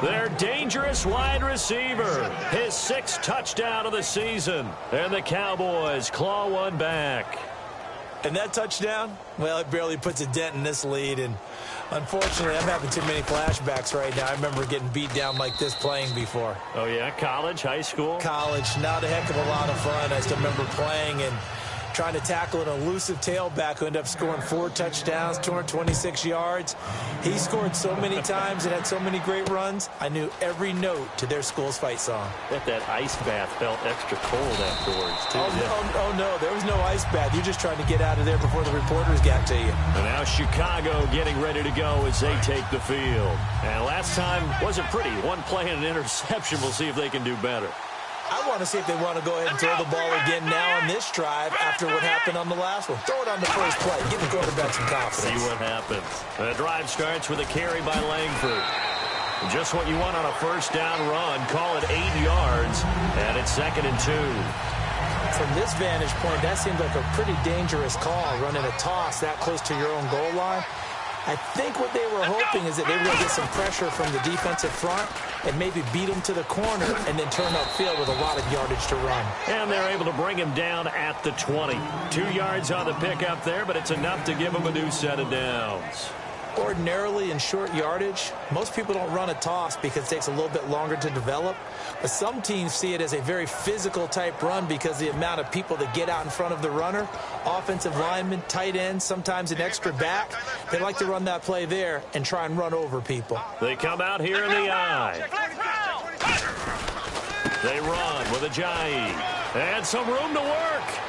Their dangerous wide receiver. His 6th touchdown of the season. And the Cowboys claw one back. And that touchdown, well, it barely puts a dent in this lead. And unfortunately, I'm having too many flashbacks right now. I remember getting beat down like this playing before. Oh, yeah? College, high school? College. Not a heck of a lot of fun. I still remember playing and trying to tackle an elusive tailback who ended up scoring 4 touchdowns, 226 yards. He scored so many times and had so many great runs, I knew every note to their school's fight song. That ice bath felt extra cold afterwards, too. Oh, no, there was no ice bath. You're just trying to get out of there before the reporters got to you. And now Chicago getting ready to go as they take the field. And last time wasn't pretty. One play and an interception. We'll see if they can do better. I want to see if they want to go ahead and throw the ball again now on this drive after what happened on the last one. Throw it on the first play. Give the quarterback some confidence. See what happens. The drive starts with a carry by Langford. Just what you want on a 1st down run. Call it 8 yards, and it's 2nd and 2. From this vantage point, that seems like a pretty dangerous call, running a toss that close to your own goal line. I think what they were hoping is that they were going to get some pressure from the defensive front and maybe beat them to the corner and then turn upfield with a lot of yardage to run. And they're able to bring him down at the 20. 2 yards on the pickup there, but it's enough to give him a new set of downs. Ordinarily in short yardage, most people don't run a toss because it takes a little bit longer to develop. But some teams see it as a very physical type run because the amount of people that get out in front of the runner, offensive linemen, tight ends, sometimes an extra back, they like to run that play there and try and run over people. They come out here in the eye. They run with Ajayi. And some room to work.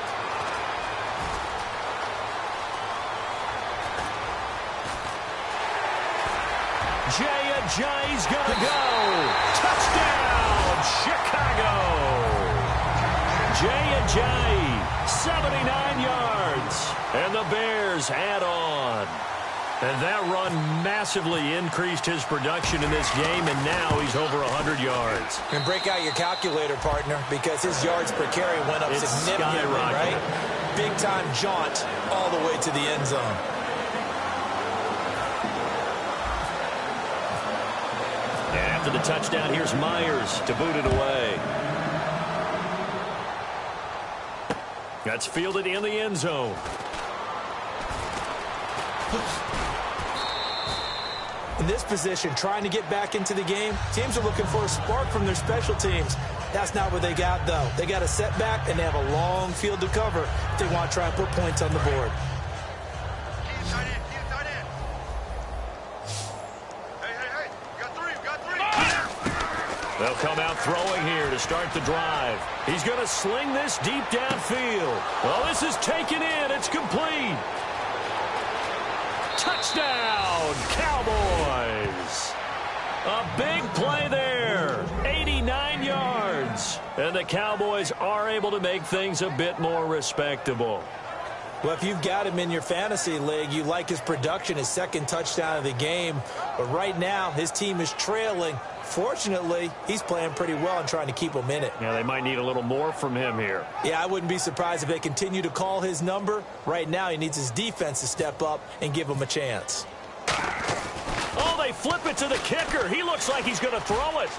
Ajayi's gonna go. Touchdown, Chicago. Ajayi, 79 yards. And the Bears add on. And that run massively increased his production in this game, and now he's over 100 yards. And break out your calculator, partner, because his yards per carry went up significantly, right? Big-time jaunt all the way to the end zone. And after the touchdown, here's Myers to boot it away. That's fielded in the end zone. In this position, trying to get back into the game, teams are looking for a spark from their special teams. That's not what they got, though. They got a setback, and they have a long field to cover if they want to try and put points on the board. They'll come out throwing here to start the drive. He's going to sling this deep downfield. Well, this is taken in. It's complete. Touchdown, Cowboys. A big play there. 89 yards. And the Cowboys are able to make things a bit more respectable. Well, if you've got him in your fantasy league, you like his production, his second touchdown of the game. But right now, his team is trailing. Fortunately, he's playing pretty well and trying to keep them in it. Yeah, they might need a little more from him here. Yeah, I wouldn't be surprised if they continue to call his number. Right now, he needs his defense to step up and give him a chance. Oh, they flip it to the kicker. He looks like he's going to throw it.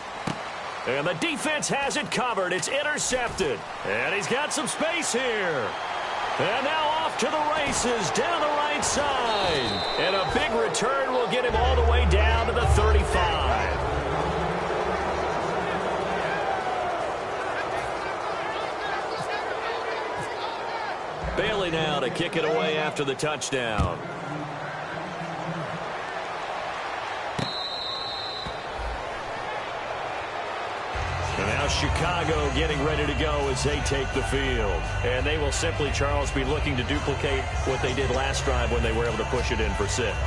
And the defense has it covered. It's intercepted. And he's got some space here. And now off to the races down the right side. And a big return will get him all the way down to the 35. Bailey now to kick it away after the touchdown. And now Chicago getting ready to go as they take the field. And they will simply, Charles, be looking to duplicate what they did last drive when they were able to push it in for 6.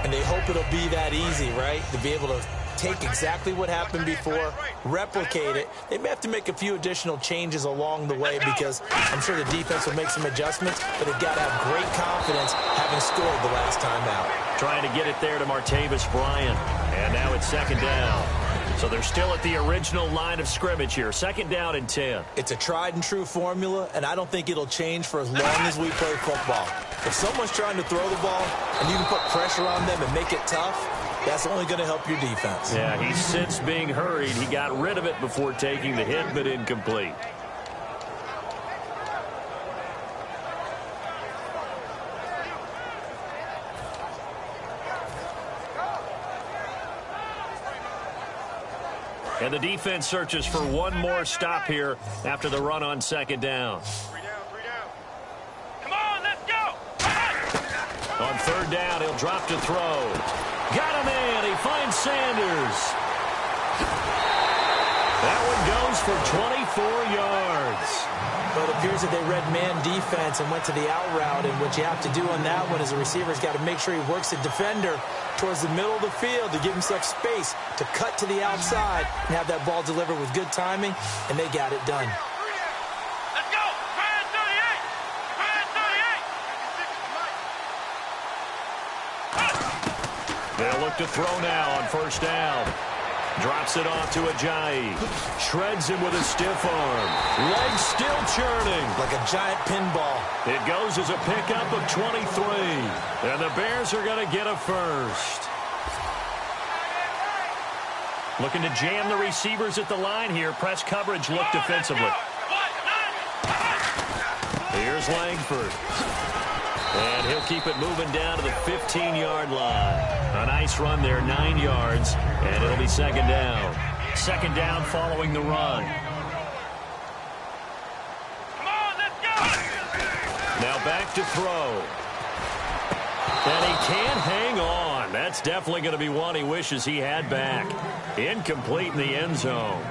And they hope it'll be that easy, right? To be able to take exactly what happened before, replicate it. They may have to make a few additional changes along the way because I'm sure the defense will make some adjustments, but they've got to have great confidence having scored the last time out. Trying to get it there to Martavis Bryant. And now it's second down. So they're still at the original line of scrimmage here. Second down and 10. It's a tried and true formula, and I don't think it'll change for as long as we play football. If someone's trying to throw the ball and you can put pressure on them and make it tough, that's only going to help your defense. Yeah, he's since being hurried. He got rid of it before taking the hit, but incomplete. And the defense searches for one more stop here after the run on second down. 3 down, 3 down. Come on, let's go. On third down, he'll drop to throw. Got him in. He finds Sanders. That one goes for 24 yards. But it appears that they read man defense and went to the out route. And what you have to do on that one is the receiver's got to make sure he works the defender towards the middle of the field to give himself space to cut to the outside and have that ball delivered with good timing, and they got it done. Let's go. Try 38. They'll look to throw now on first down. Drops it off to Ajayi. Shreds him with a stiff arm. Legs still churning. Like a giant pinball. It goes as a pickup of 23. And the Bears are going to get a first. Looking to jam the receivers at the line here. Press coverage look defensively. Here's Langford. And he'll keep it moving down to the 15-yard line. A nice run there, 9 yards, and it'll be second down. Second down following the run. Come on, let's go. Now back to throw. And he can't hang on. That's definitely going to be one he wishes he had back. Incomplete in the end zone.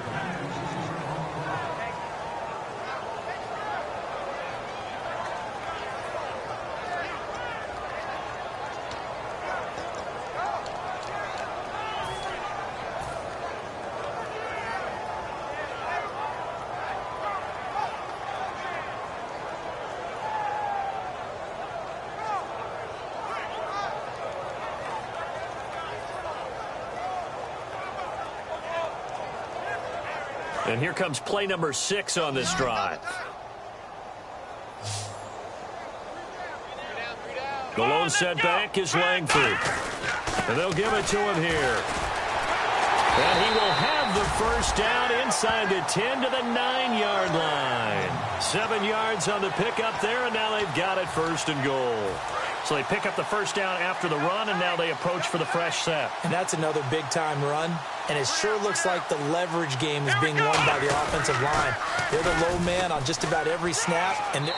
And here comes play number 6 on this drive. The lone setback is Langford. And they'll give it to him here. And he will have the first down inside the 10 to the 9-yard line. 7 yards on the pickup there, and now they've got it first and goal. So they pick up the first down after the run, and now they approach for the fresh set. And that's another big-time run. And it sure looks like the leverage game is being won by the offensive line. They're the low man on just about every snap. And he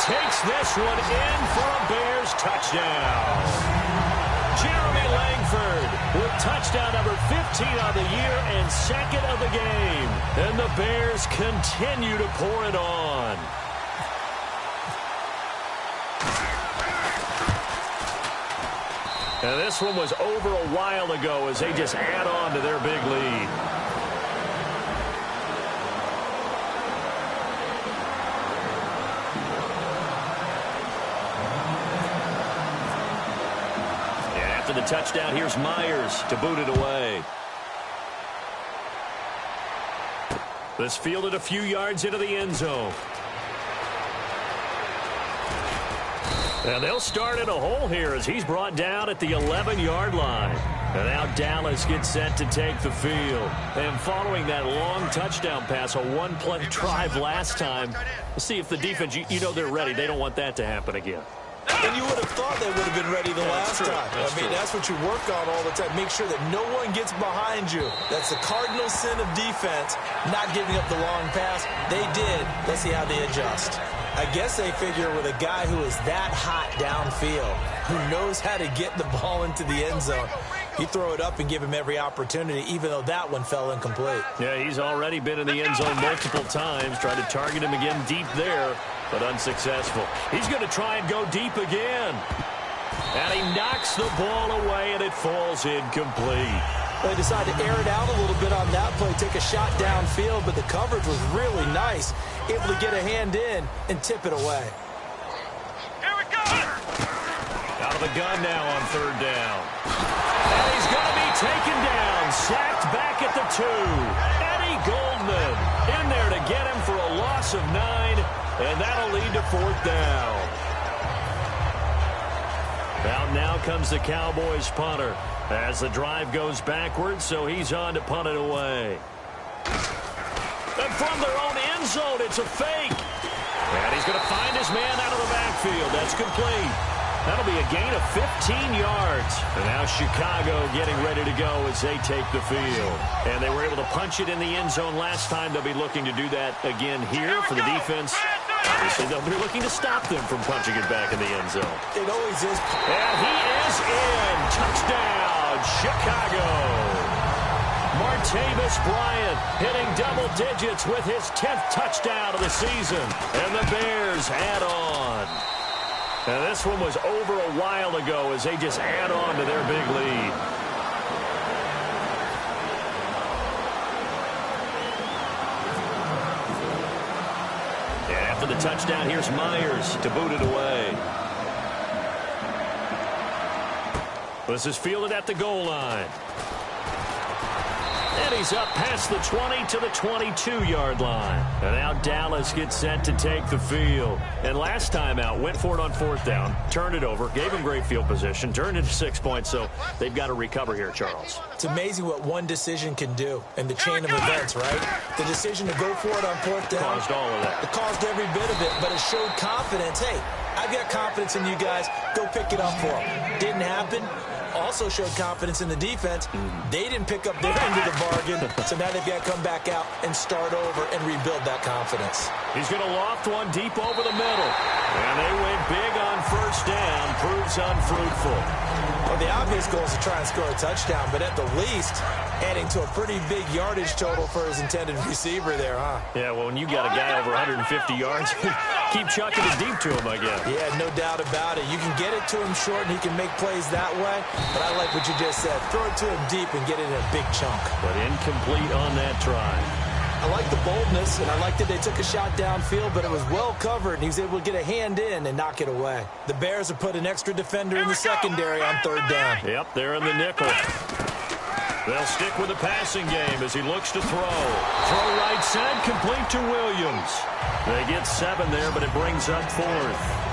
takes this one in for a Bears touchdown. Jeremy Langford with touchdown number 15 on the year and second of the game. And the Bears continue to pour it on. And this one was over a while ago as they just add on to their big lead. And after the touchdown, here's Myers to boot it away. This fielded a few yards into the end zone. And they'll start in a hole here as he's brought down at the 11-yard line. And now Dallas gets set to take the field. And following that long touchdown pass, a one-play drive last time, we'll see if the defense, you know they're ready. They don't want that to happen again. And you would have thought they would have been ready the last time. That's what you work on all the time. Make sure that no one gets behind you. That's the cardinal sin of defense, not giving up the long pass. They did. Let's see how they adjust. I guess they figure with a guy who is that hot downfield, who knows how to get the ball into the end zone, you throw it up and give him every opportunity, even though that one fell incomplete. Yeah, he's already been in the end zone multiple times. Tried to target him again deep there, but unsuccessful. He's going to try and go deep again. And he knocks the ball away, and it falls incomplete. They decided to air it out a little bit on that play, take a shot downfield, but the coverage was really nice. Able to get a hand in and tip it away. Here we go! Out of the gun now on third down. And he's going to be taken down, sacked back at the 2. Eddie Goldman in there to get him for a loss of 9, and that'll lead to fourth down. Out now comes the Cowboys punter as the drive goes backwards, so he's on to punt it away. And from their own end zone, it's a fake. And he's going to find his man out of the backfield. That's complete. That'll be a gain of 15 yards. And now Chicago getting ready to go as they take the field. And they were able to punch it in the end zone last time. They'll be looking to do that again here for the defense. Obviously, they'll be looking to stop them from punching it back in the end zone. It always is. And he is in. Touchdown, Chicago. Martavis Bryant hitting double digits with his 10th touchdown of the season. And the Bears add on. And this one was over a while ago as they just add on to their big lead. And after the touchdown, here's Myers to boot it away. This is fielded at the goal line. And he's up past the 20 to the 22-yard line. And now Dallas gets set to take the field. And last time out, went for it on fourth down, turned it over, gave him great field position, turned it to 6 points, so they've got to recover here, Charles. It's amazing what one decision can do in the chain of events, right? The decision to go for it on fourth down. Caused all of that. It caused every bit of it, but it showed confidence. Hey, I've got confidence in you guys. Go pick it up for them. Didn't happen. Also showed confidence in the defense. They didn't pick up their end of the bargain, so now they've got to come back out and start over and rebuild that confidence. He's going to loft one deep over the middle. And they went big on first down. Proves unfruitful. Well, the obvious goal is to try and score a touchdown, but at the least, adding to a pretty big yardage total for his intended receiver there, huh? Yeah, well, when you got a guy over 150 yards, keep chucking it deep to him, I guess. Yeah, no doubt about it. You can get it to him short, and he can make plays that way. But I like what you just said. Throw it to him deep and get it in a big chunk. But incomplete on that try. I like the boldness, and I like that they took a shot downfield, but it was well covered, and he was able to get a hand in and knock it away. The Bears have put an extra defender in the secondary on third down. Yep, they're in the nickel. They'll stick with the passing game as he looks to throw. Throw right side, complete to Williams. They get 7 there, but it brings up 4th.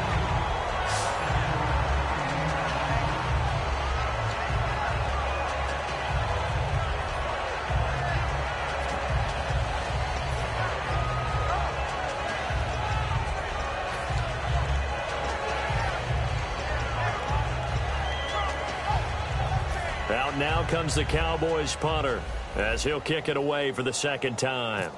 Out now comes the Cowboys punter as he'll kick it away for the second time.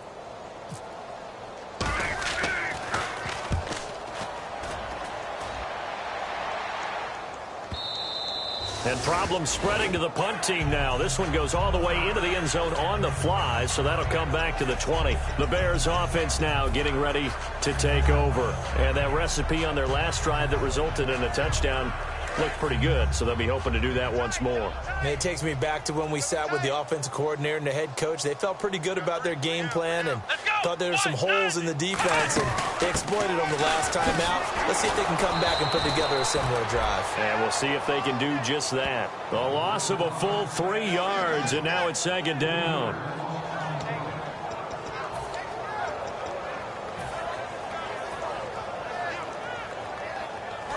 And problems spreading to the punt team now. This one goes all the way into the end zone on the fly, so that'll come back to the 20. The Bears offense now getting ready to take over. And that recipe on their last drive that resulted in a touchdown looked pretty good, so they'll be hoping to do that once more. And it takes me back to when we sat with the offensive coordinator and the head coach. They felt pretty good about their game plan and thought there were some holes in the defense, and they exploited them the last time out. Let's see if they can come back and put together a similar drive. And we'll see if they can do just that. The loss of a full 3 yards, and now it's second down.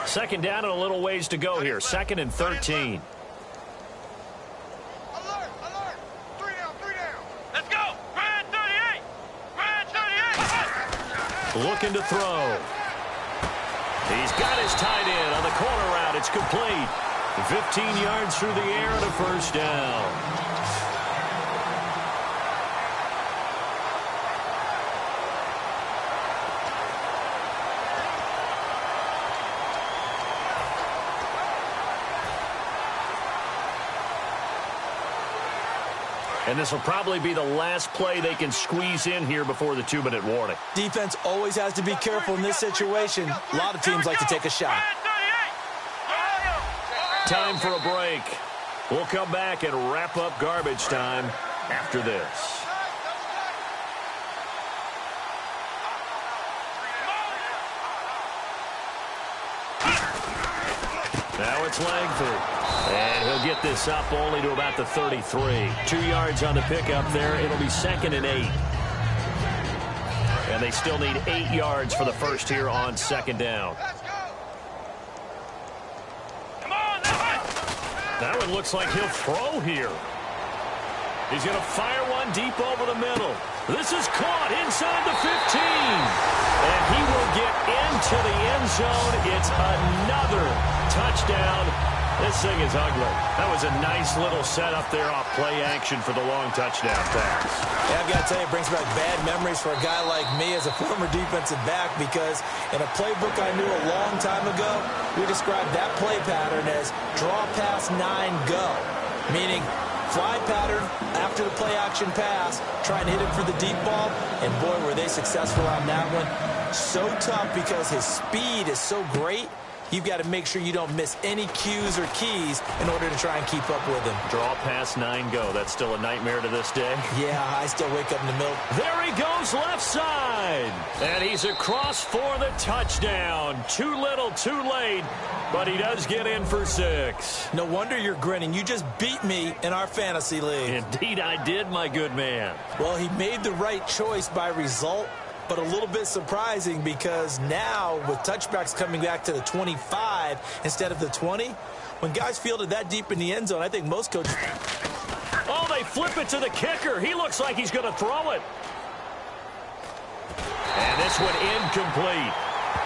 Second down and a little ways to go here. 2nd and 13. Alert, alert. 3 down, 3 down. Let's go. Grand 38. Grand 38. Looking to throw. He's got his tight end on the corner route. It's complete. 15 yards through the air and a first down. And this will probably be the last play they can squeeze in here before the 2-minute warning. Defense always has to be careful in this situation. A lot of teams like to take a shot. Time for a break. We'll come back and wrap up garbage time after this. Now it's Langford. And he'll get this up only to about the 33. 2 yards on the pickup there. It'll be 2nd and 8. And they still need 8 yards for the first here on 2nd down. That one looks like he'll throw here. He's going to fire one deep over the middle. This is caught inside the 15. And he will get into the end zone. It's another touchdown. This thing is ugly. That was a nice little setup there off play action for the long touchdown pass. Yeah, I've got to tell you, it brings back bad memories for a guy like me as a former defensive back, because in a playbook I knew a long time ago, we described that play pattern as draw pass 9 go, meaning fly pattern after the play action pass, try and hit it for the deep ball, and boy, were they successful on that one. So tough because his speed is so great. You've got to make sure you don't miss any cues or keys in order to try and keep up with him. Draw pass 9 go. That's still a nightmare to this day. Yeah, I still wake up in the middle. There he goes left side. And he's across for the touchdown. Too little, too late. But he does get in for 6. No wonder you're grinning. You just beat me in our fantasy league. Indeed I did, my good man. Well, he made the right choice by result, but a little bit surprising because now with touchbacks coming back to the 25 instead of the 20, when guys fielded that deep in the end zone, I think most coaches... Oh, they flip it to the kicker. He looks like he's going to throw it. And this one incomplete.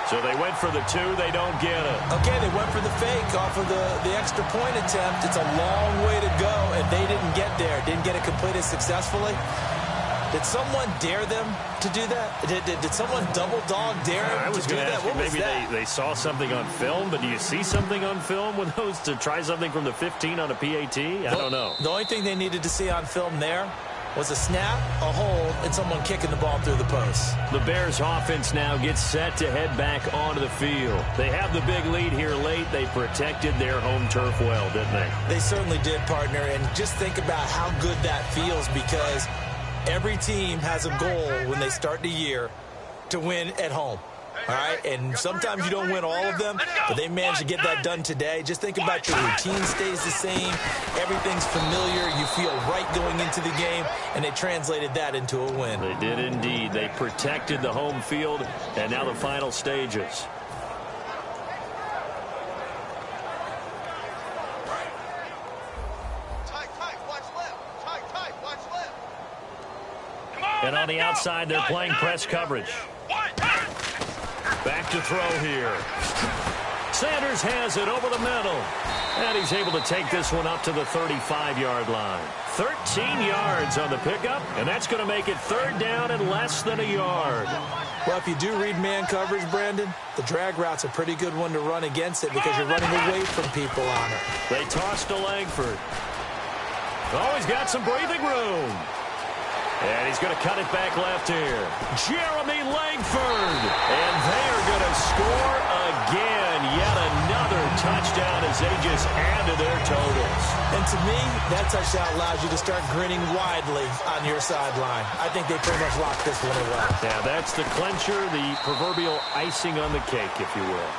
So they went for the 2. They don't get it. Okay, they went for the fake off of the extra point attempt. It's a long way to go, and they didn't get there. Didn't get it completed successfully. Did someone dare them to do that? Did someone double dog dare them to do that? What was that? Maybe they saw something on film, but do you see something on film with those to try something from the 15 on a PAT? I don't know. The only thing they needed to see on film there was a snap, a hold, and someone kicking the ball through the post. The Bears offense now gets set to head back onto the field. They have the big lead here late. They protected their home turf well, didn't they? They certainly did, partner, and just think about how good that feels, because every team has a goal when they start the year to win at home. All right, and sometimes you don't win all of them, but they managed to get that done today. Just think about your routine stays the same. Everything's familiar. You feel right going into the game, and they translated that into a win. They did indeed. They protected the home field, and now the final stages. And on the outside, they're playing press coverage. Back to throw here. Sanders has it over the middle. And he's able to take this one up to the 35-yard line. 13 yards on the pickup, and that's going to make it 3rd down and less than a yard. Well, if you do read man coverage, Brandon, the drag route's a pretty good one to run against it because you're running away from people on it. They toss to Langford. Oh, he's got some breathing room. And he's going to cut it back left here. Jeremy Langford. And they are going to score again. Yet another touchdown as they just add to their totals. And to me, that touchdown allows you to start grinning widely on your sideline. I think they pretty much locked this one away. Yeah, that's the clincher, the proverbial icing on the cake, if you will.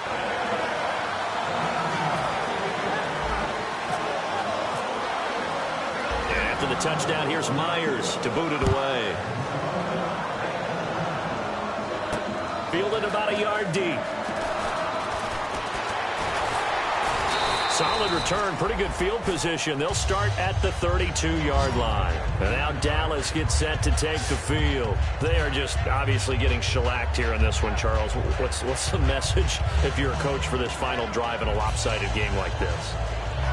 After the touchdown, here's Myers to boot it away. Fielded about a yard deep. Solid return, pretty good field position. They'll start at the 32-yard line. And now Dallas gets set to take the field. They are just obviously getting shellacked here in this one, Charles. What's the message if you're a coach for this final drive in a lopsided game like this?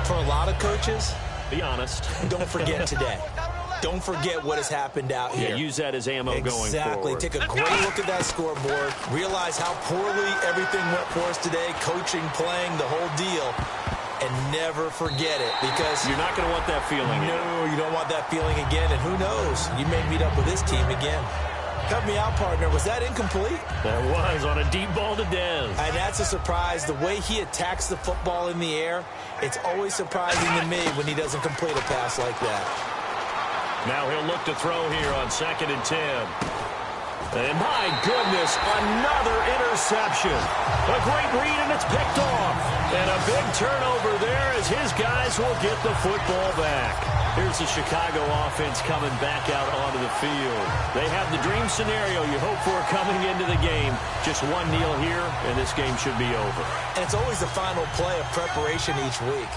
For a lot of coaches, be honest. Don't forget today. Don't forget what has happened out here. Yeah, use that as ammo going forward. Exactly. Take a great look at that scoreboard. Realize how poorly everything went for us today. Coaching, playing, the whole deal. And never forget it because you're not going to want that feeling again. No, you don't want that feeling again. And who knows? You may meet up with this team again. Help me out, partner. Was that incomplete? That was on a deep ball to Dez. And that's a surprise. The way he attacks the football in the air, it's always surprising to me when he doesn't complete a pass like that. Now he'll look to throw here on 2nd and 10. And my goodness, another interception. A great read, and it's picked off. And a big turnover there as his guys will get the football back. Here's the Chicago offense coming back out onto the field. They have the dream scenario you hope for coming into the game. Just one kneel here, and this game should be over. And it's always the final play of preparation each week.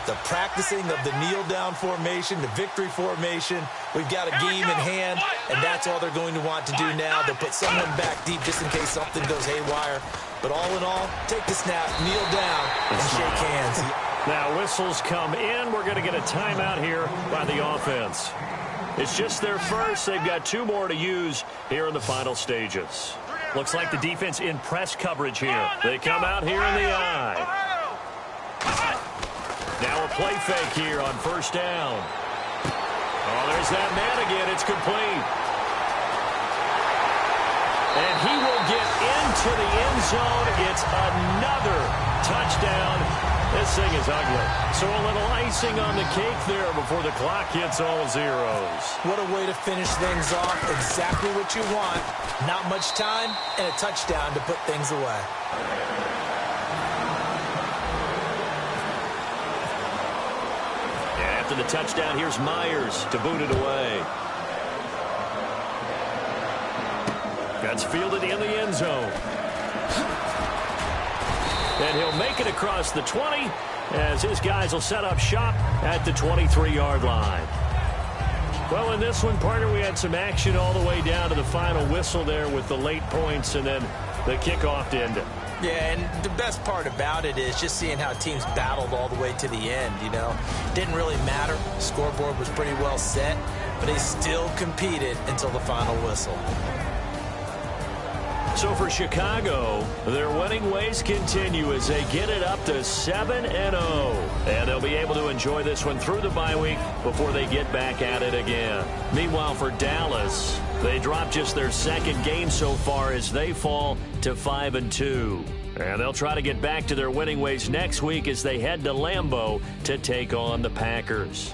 The practicing of the kneel-down formation, the victory formation. We've got a game in hand, and that's all they're going to want to do now. They'll put someone back deep just in case something goes haywire. But all in all, take the snap, kneel down, and shake hands. Now whistles come in. We're going to get a timeout here by the offense. It's just their first. They've got 2 more to use here in the final stages. Looks like the defense in press coverage here. They come out here in the eye. Now a play fake here on 1st down. Oh, there's that man again. It's complete. And he will get into the end zone. It's another touchdown. This thing is ugly. So a little icing on the cake there before the clock hits all zeros. What a way to finish things off. Exactly what you want. Not much time and a touchdown to put things away. After the touchdown, here's Myers to boot it away. That's fielded in the end zone. And he'll make it across the 20 as his guys will set up shop at the 23-yard line. Well, in this one, partner, we had some action all the way down to the final whistle there with the late points and then the kickoff to end it. Yeah, and the best part about it is just seeing how teams battled all the way to the end, you know. Didn't really matter. Scoreboard was pretty well set, but they still competed until the final whistle. So for Chicago, their winning ways continue as they get it up to 7-0. And they'll be able to enjoy this one through the bye week before they get back at it again. Meanwhile, for Dallas, they dropped just their 2nd game so far as they fall to 5-2. And they'll try to get back to their winning ways next week as they head to Lambeau to take on the Packers.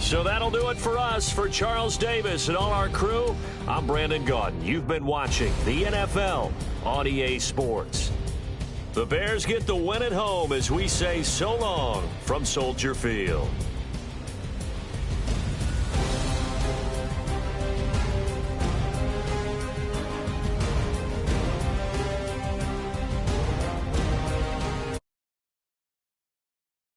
So that'll do it for us. For Charles Davis and all our crew, I'm Brandon Gaudin. You've been watching the NFL on EA Sports. The Bears get the win at home as we say so long from Soldier Field.